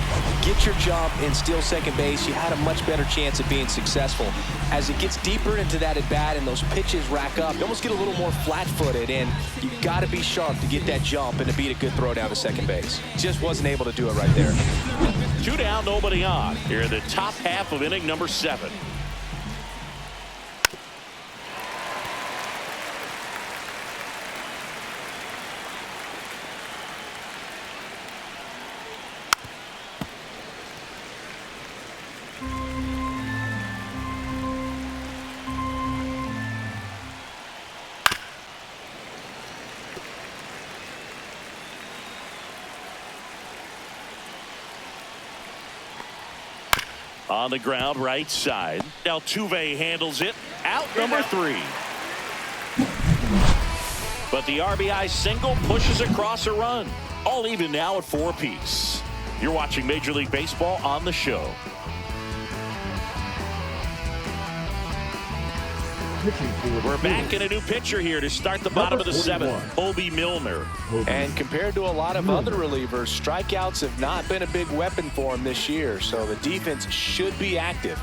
get your jump and steal second base, you had a much better chance of being successful. As it gets deeper into that at bat and those pitches rack up, you almost get a little more flat-footed, and you got to be sharp to get that jump and to beat a good throw down to second base. Just wasn't able to do it right there. 2 down, nobody on. Here in the top half of inning number 7. On the ground, right side. Altuve handles it. Out number 3. But the RBI single pushes across a run. All even now at 4 apiece. You're watching Major League Baseball on the show. We're back in a new pitcher here to start the bottom of the 7th. Obi Milner. And compared to a lot of other relievers, strikeouts have not been a big weapon for him this year, so the defense should be active.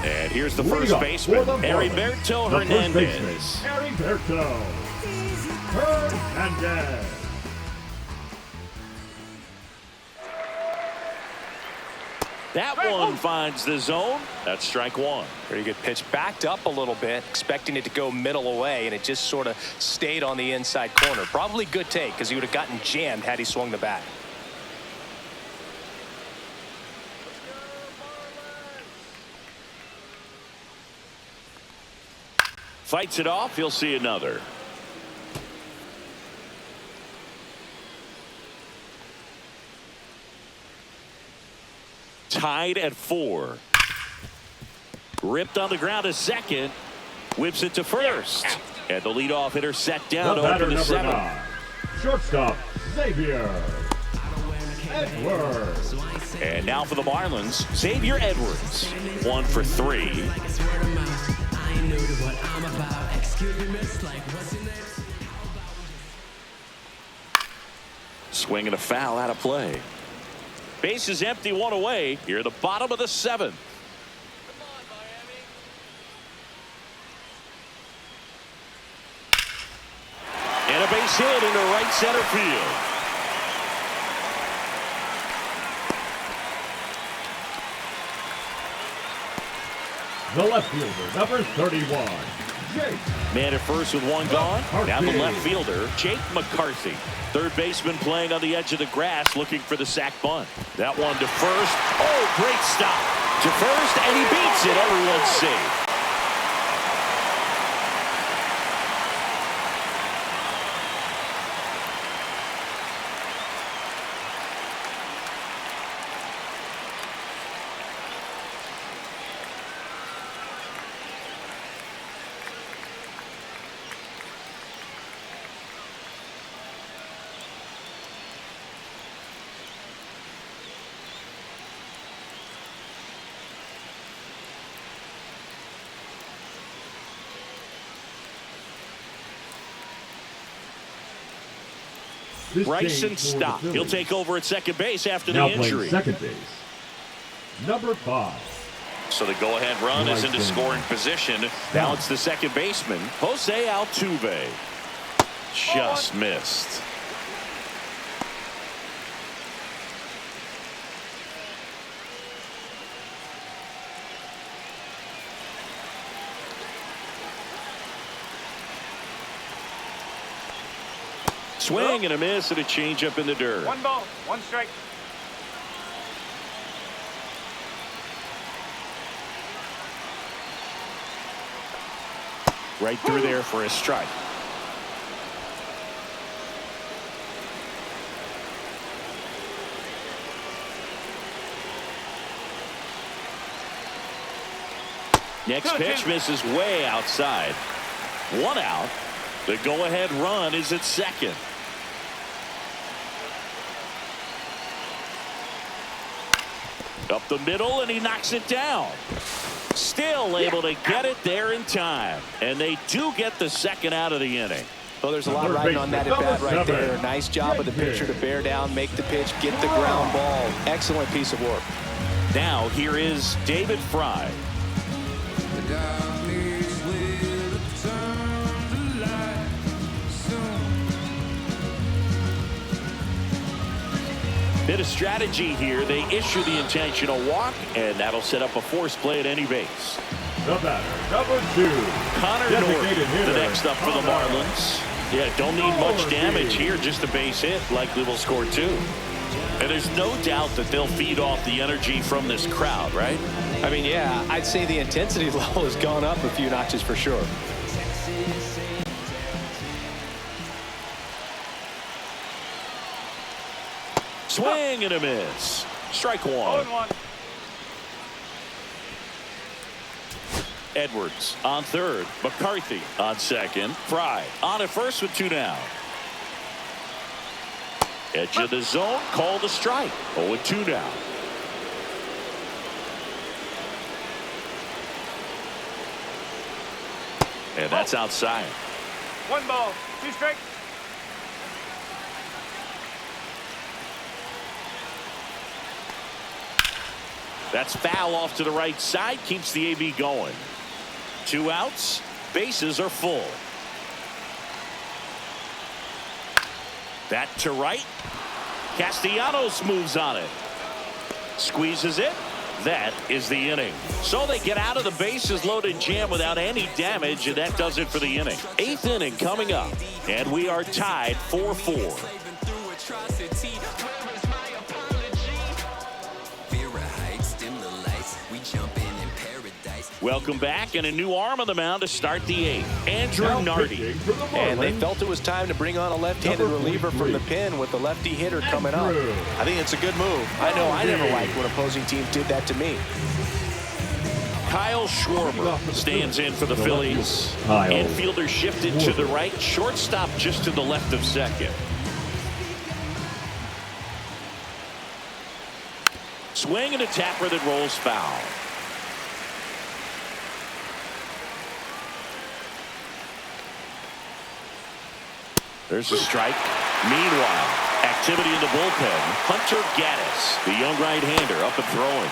And here's the first baseman, Heriberto Hernandez. Heriberto Hernandez. That one finds the zone. That's strike 1. Very good pitch. Backed up a little bit, expecting it to go middle away, and it just sort of stayed on the inside corner. Probably good take, because he would have gotten jammed had he swung the bat. Fights it off. He'll see another. Tied at 4. Ripped on the ground to second. Whips it to first. And the leadoff hitter set down to open the 7th. 9. Shortstop, Xavier Edwards. And now for the Marlins, Xavier Edwards. 1 for 3. Swing and a foul out of play. Base is empty, 1 away. Here at the bottom of the 7th. And a base hit into right center field. The left fielder, number 31, Jake. Man at first with one gone. Now the left fielder, Jake McCarthy. Third baseman playing on the edge of the grass looking for the sac bunt. That one to first. Oh, great stop. To first, and he beats it. Everyone's safe. Bryson Stott. He'll take over at second base after the injury. Second base, number 5. So the go-ahead run is into scoring position. Now it's the second baseman, Jose Altuve. Just missed. Swing and a miss and a changeup in the dirt. 1 ball, 1 strike. Right through there for a strike. Next pitch misses way outside. 1 out. The go-ahead run is at second. Up the middle, and he knocks it down. Still able to get it there in time. And they do get the second out of the inning. Well, there's a lot riding on that at bat right there. Nice job of the pitcher to bear down, make the pitch, get the ground ball. Excellent piece of work. Now here is David Fry. Bit of strategy here. They issue the intentional walk, and that'll set up a force play at any base. The batter, number 2, Connor Norton, the next up for the Marlins. Yeah, don't need much damage here, just a base hit. Likely will score 2. And there's no doubt that they'll feed off the energy from this crowd, right? I mean, yeah, I'd say the intensity level has gone up a few notches for sure. Swing and a miss. Strike 1. 0-1. Edwards on third. McCarthy on second. Fry on at first with 2 down. Edge of the zone. Called a strike. 0-2 down. And that's outside. 1 ball, 2 strikes. That's foul off to the right side. Keeps the AB going. 2 outs. Bases are full. That to right. Castellanos moves on it. Squeezes it. That is the inning. So they get out of the bases loaded jam without any damage, and that does it for the inning. 8th inning coming up, and we are tied 4-4. Welcome back, and a new arm on the mound to start the 8th. Andrew Nardi. And they felt it was time to bring on a left-handed reliever from the pen with the lefty hitter coming up. I think it's a good move. I know I never liked when opposing teams did that to me. Kyle Schwarber stands in for the Phillies. Infielder shifted to the right. Shortstop just to the left of second. Swing and a tapper that rolls foul. There's a strike. Meanwhile, activity in the bullpen. Hunter Gaddis, the young right-hander, up and throwing.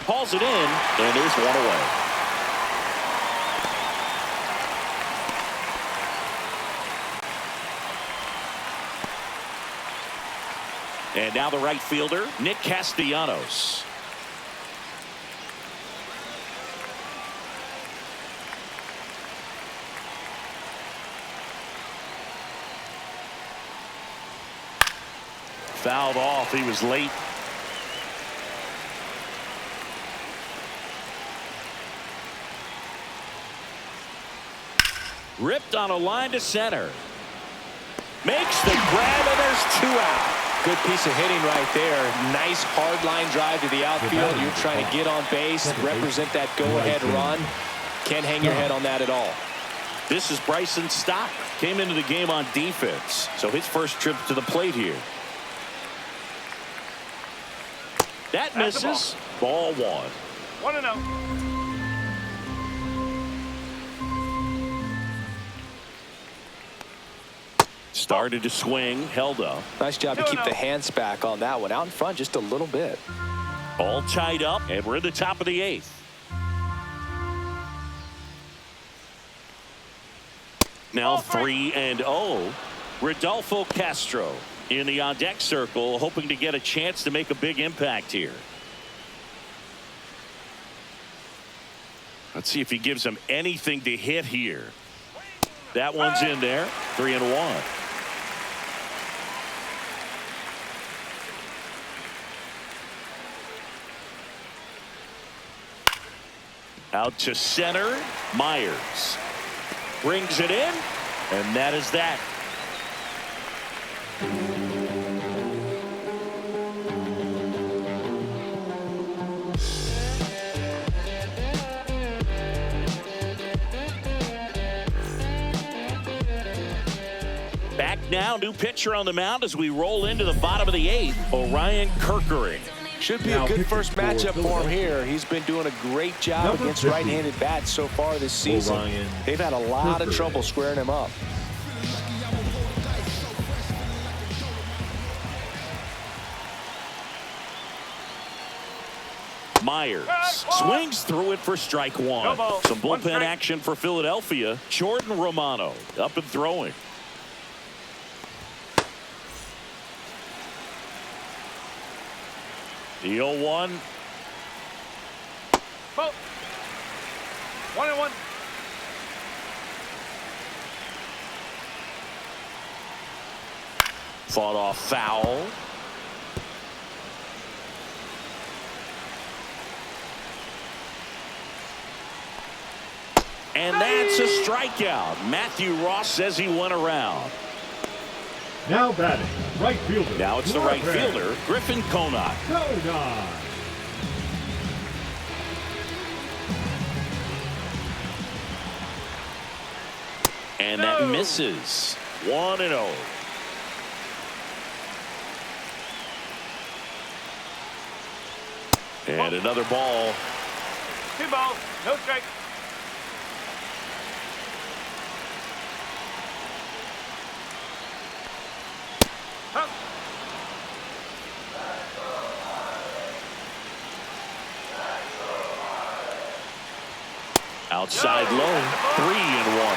Hauls it in, and there's 1 away. And now the right fielder, Nick Castellanos. Fouled off. He was late. Ripped on a line to center. Makes the grab, and there's 2 out. Good piece of hitting right there. Nice hard line drive to the outfield. You're trying to get on base, represent that go-ahead run. Can't hang your head on that at all. This is Bryson Stott. Came into the game on defense, so his first trip to the plate here. That misses. Ball 1. 1-0. Started to swing, held up. Nice job to keep the hands back on that one. Out in front just a little bit. All tied up, and we're in the top of the 8th. Now 3-0. Rodolfo Castro in the on-deck circle, hoping to get a chance to make a big impact here. Let's see if he gives him anything to hit here. That one's in there. 3-1. Out to center. Myers brings it in, and that is that. Back now, new pitcher on the mound as we roll into the bottom of the 8th. Orion Kerkering. Should be a good first matchup for him here. He's been doing a great job against right-handed bats so far this season. They've had a lot of trouble squaring him up. Myers swings through it for strike 1. Some bullpen action for Philadelphia. Jordan Romano up and throwing. The 0-1. 1-1. Fought off foul. And that's a strikeout. Matthew Ross says he went around. Now batting, right fielder. Now it's the right fielder, Griffin Conant. And that misses. 1-0. And another ball. 2 balls, no strike. Outside low, 3-1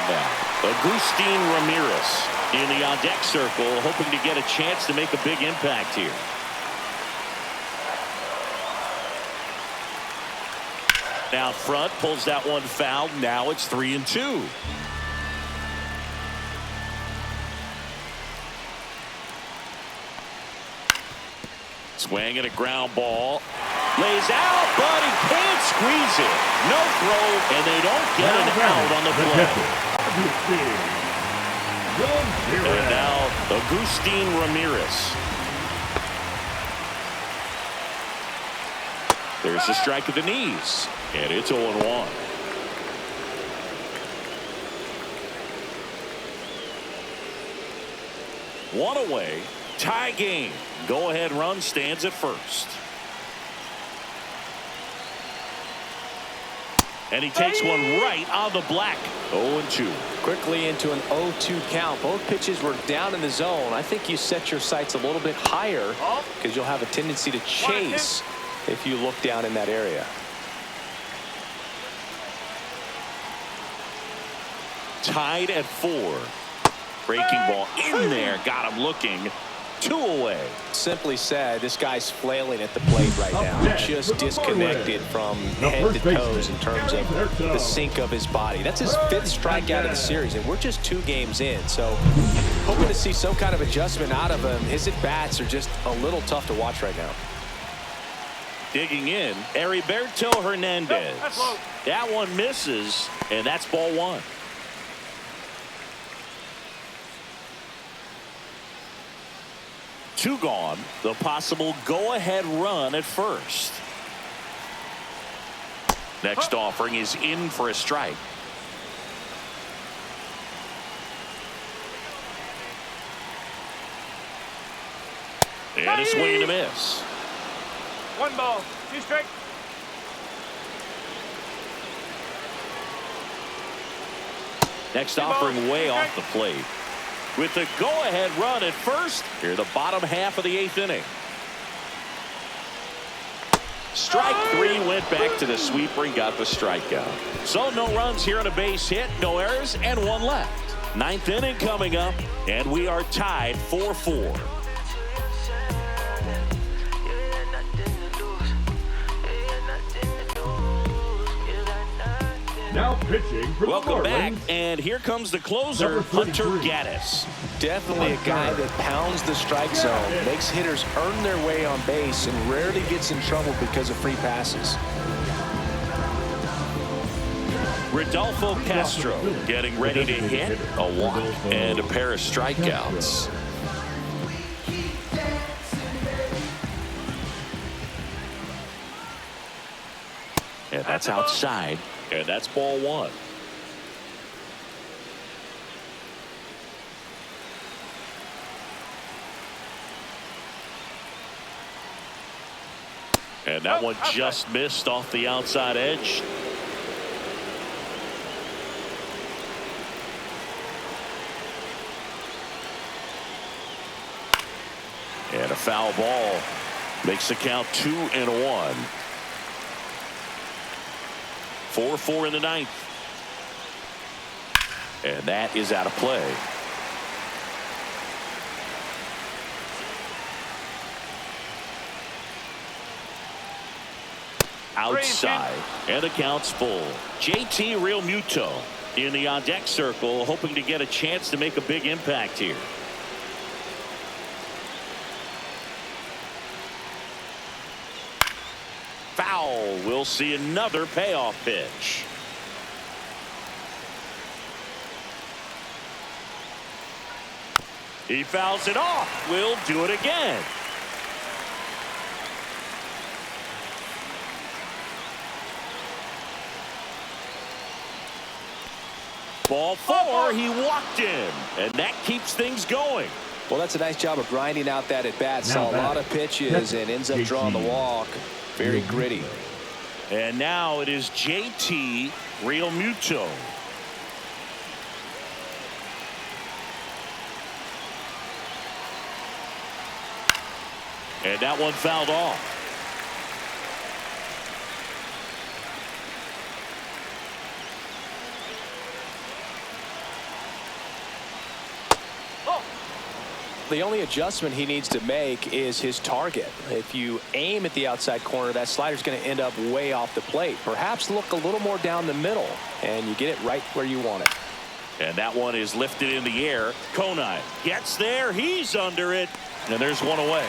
now. Agustin Ramirez in the on-deck circle, hoping to get a chance to make a big impact here. Now front, pulls that one foul. Now it's 3-2. Swing and a ground ball. Lays out, but he can't squeeze it. No throw, and they don't get an out on the play. And now Agustin Ramirez. There's a strike at the knees, and it's 0-1. One away, tie game. Go-ahead run stands at first. And he takes one right on the black. 0-2. Quickly into an 0-2 count. Both pitches were down in the zone. I think you set your sights a little bit higher because you'll have a tendency to chase if you look down in that area. Tied at 4. Breaking ball in there. Got him looking. 2 away. Simply said, this guy's flailing at the plate right now. Just disconnected from head to toes in terms of the sink of his body. That's his 5th strikeout of the series, and we're just 2 games in. So hoping to see some kind of adjustment out of him. His at-bats are just a little tough to watch right now. Digging in, Heriberto Hernandez. That one misses, and that's ball 1. Two gone. The possible go-ahead run at first. Next offering is in for a strike. And a swing and a miss. 1 ball, 2 strikes. Next offering way off the plate. With the go-ahead run at first, here the bottom half of the 8th inning. Strike 3 went back to the sweeper and got the strikeout. So no runs here on a base hit, no errors, and 1 left. 9th inning coming up, and we are tied 4-4. Now pitching for the Welcome back, Marlins. and here comes the closer, Hunter Gaddis. Definitely a guy that pounds the strike zone, makes hitters earn their way on base, and rarely gets in trouble because of free passes. Rodolfo Castro getting ready to hit a walk and a pair of strikeouts. And that's outside, and that's ball 1. And that one just missed off the outside edge. And a foul ball makes the count 2-1. 4-4 in the 9th. And that is out of play. Outside, and the count's full. JT Realmuto in the on-deck circle, hoping to get a chance to make a big impact here. Foul. We'll see another payoff pitch. He fouls it off. We'll do it again. Ball 4, he walked in, and that keeps things going. Well, that's a nice job of grinding out that at bat. Saw a lot of pitches and ends up drawing the walk. Very gritty. And now it is JT Realmuto. And that one fouled off. The only adjustment he needs to make is his target. If you aim at the outside corner, that slider's going to end up way off the plate. Perhaps look a little more down the middle, and you get it right where you want it. And that one is lifted in the air. Konai gets there. He's under it. And there's one away.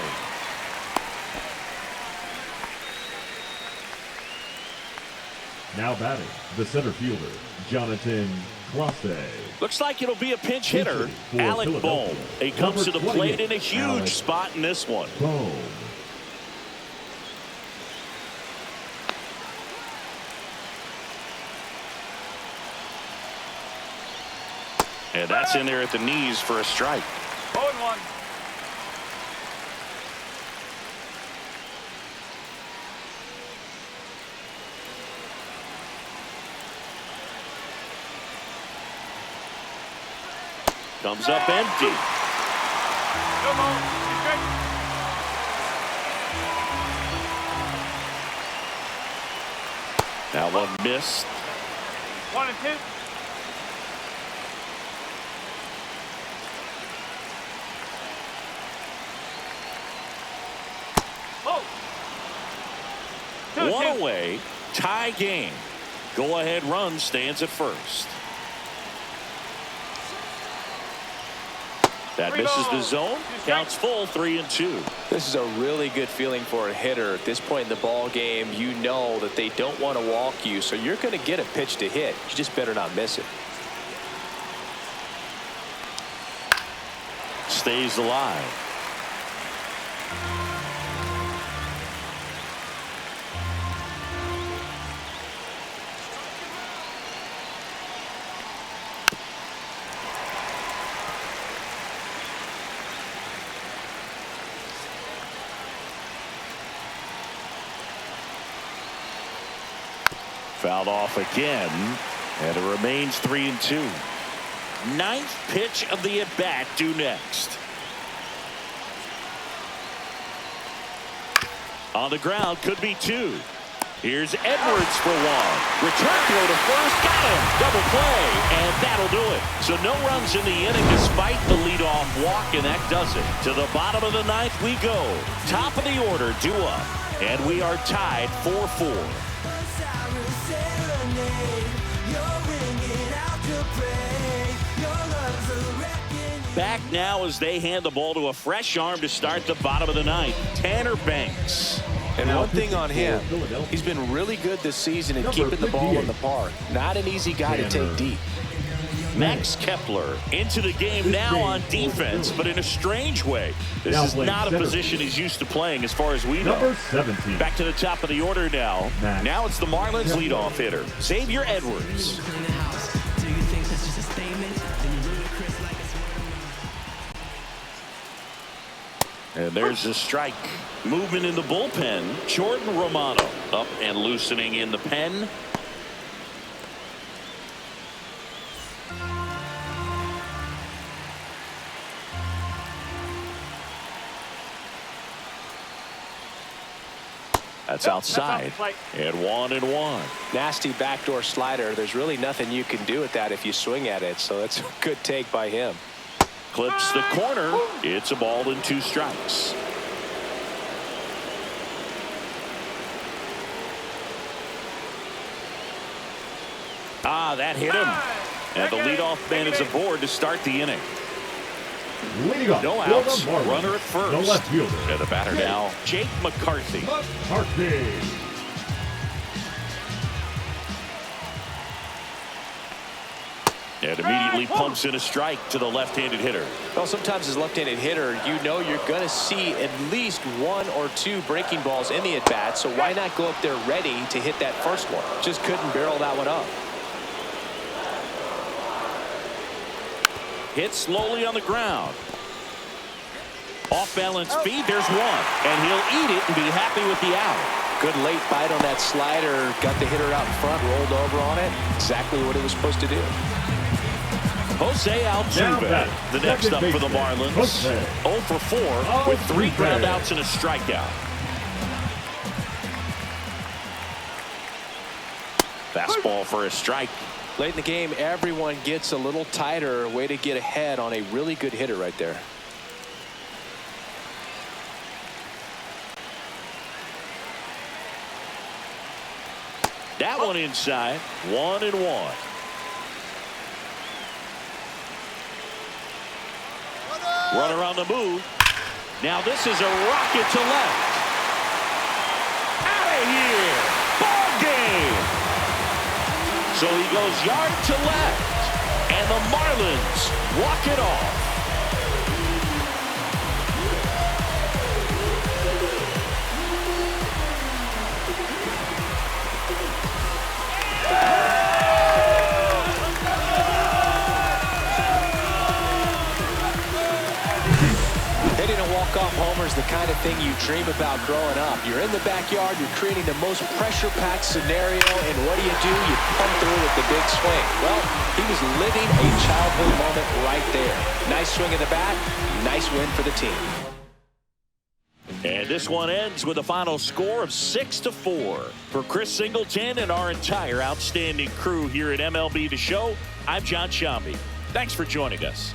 Now batting, the center fielder, Jonathan Clase. Looks like it'll be a pinch hitter, Alec Bohm. He comes to the plate in a huge spot in this one. Bohm. And that's in there at the knees for a strike. 0-1. Comes up empty. No ball, 2 strikes. Now one missed. 1 and 2. One away, tie game. Go-ahead run stands at first. That misses the zone. Counts full, 3-2. This is a really good feeling for a hitter. At this point in the ball game, you know that they don't want to walk you, so you're going to get a pitch to hit. You just better not miss it. Stays alive. Fouled off again, and it remains 3-2. Ninth pitch of the at-bat due next. On the ground, could be two. Here's Edwards for one. Return throw to first, got him. Double play, and that'll do it. So no runs in the inning despite the leadoff walk, and that does it. To the bottom of the ninth we go. Top of the order due up, and we are tied 4-4. Back now as they hand the ball to a fresh arm to start the bottom of the ninth. Tanner Banks. And one thing on him, he's been really good this season in keeping the ball in the park. Not an easy guy to take deep. Max Kepler into the game now on defense, but in a strange way. This is not a position he's used to playing as far as we know. Number 17. Back to the top of the order now. Now it's the Marlins leadoff hitter, Xavier Edwards. And there's a strike. Movement in the bullpen. Jordan Romano up and loosening in the pen. That's outside. And 1-1. Nasty backdoor slider. There's really nothing you can do with that if you swing at it. So that's a good take by him. Clips the corner. It's a ball and 2 strikes. Ah, that hit him. And the leadoff man is aboard to start the inning. No outs. Runner at first. The left fielder. And the batter now, Jake McCarthy. And immediately pumps in a strike to the left-handed hitter. Well, sometimes as left-handed hitter, you know you're going to see at least 1 or 2 breaking balls in the at-bat, so why not go up there ready to hit that first one? Just couldn't barrel that one up. Hit slowly on the ground. Off-balance speed, there's one. And he'll eat it and be happy with the out. Good late bite on that slider. Got the hitter out in front, rolled over on it. Exactly what it was supposed to do. Jose Altuve, the next up for the Marlins. 0 for 4 with 3 ground outs and a strikeout. Fastball for a strike. Late in the game, everyone gets a little tighter. Way to get ahead on a really good hitter right there. That one inside. 1-1. Runner on the move. Now this is a rocket to left. Out of here. Ball game. So he goes yard to left. And the Marlins walk it off. Hitting a walk-off homer is the kind of thing you dream about growing up. You're in the backyard, you're creating the most pressure-packed scenario, and what do? You come through with the big swing. Well, he was living a childhood moment right there. Nice swing of the bat, nice win for the team. And this one ends with a final score of 6-4. For Chris Singleton and our entire outstanding crew here at MLB The Show, I'm John Shambi. Thanks for joining us.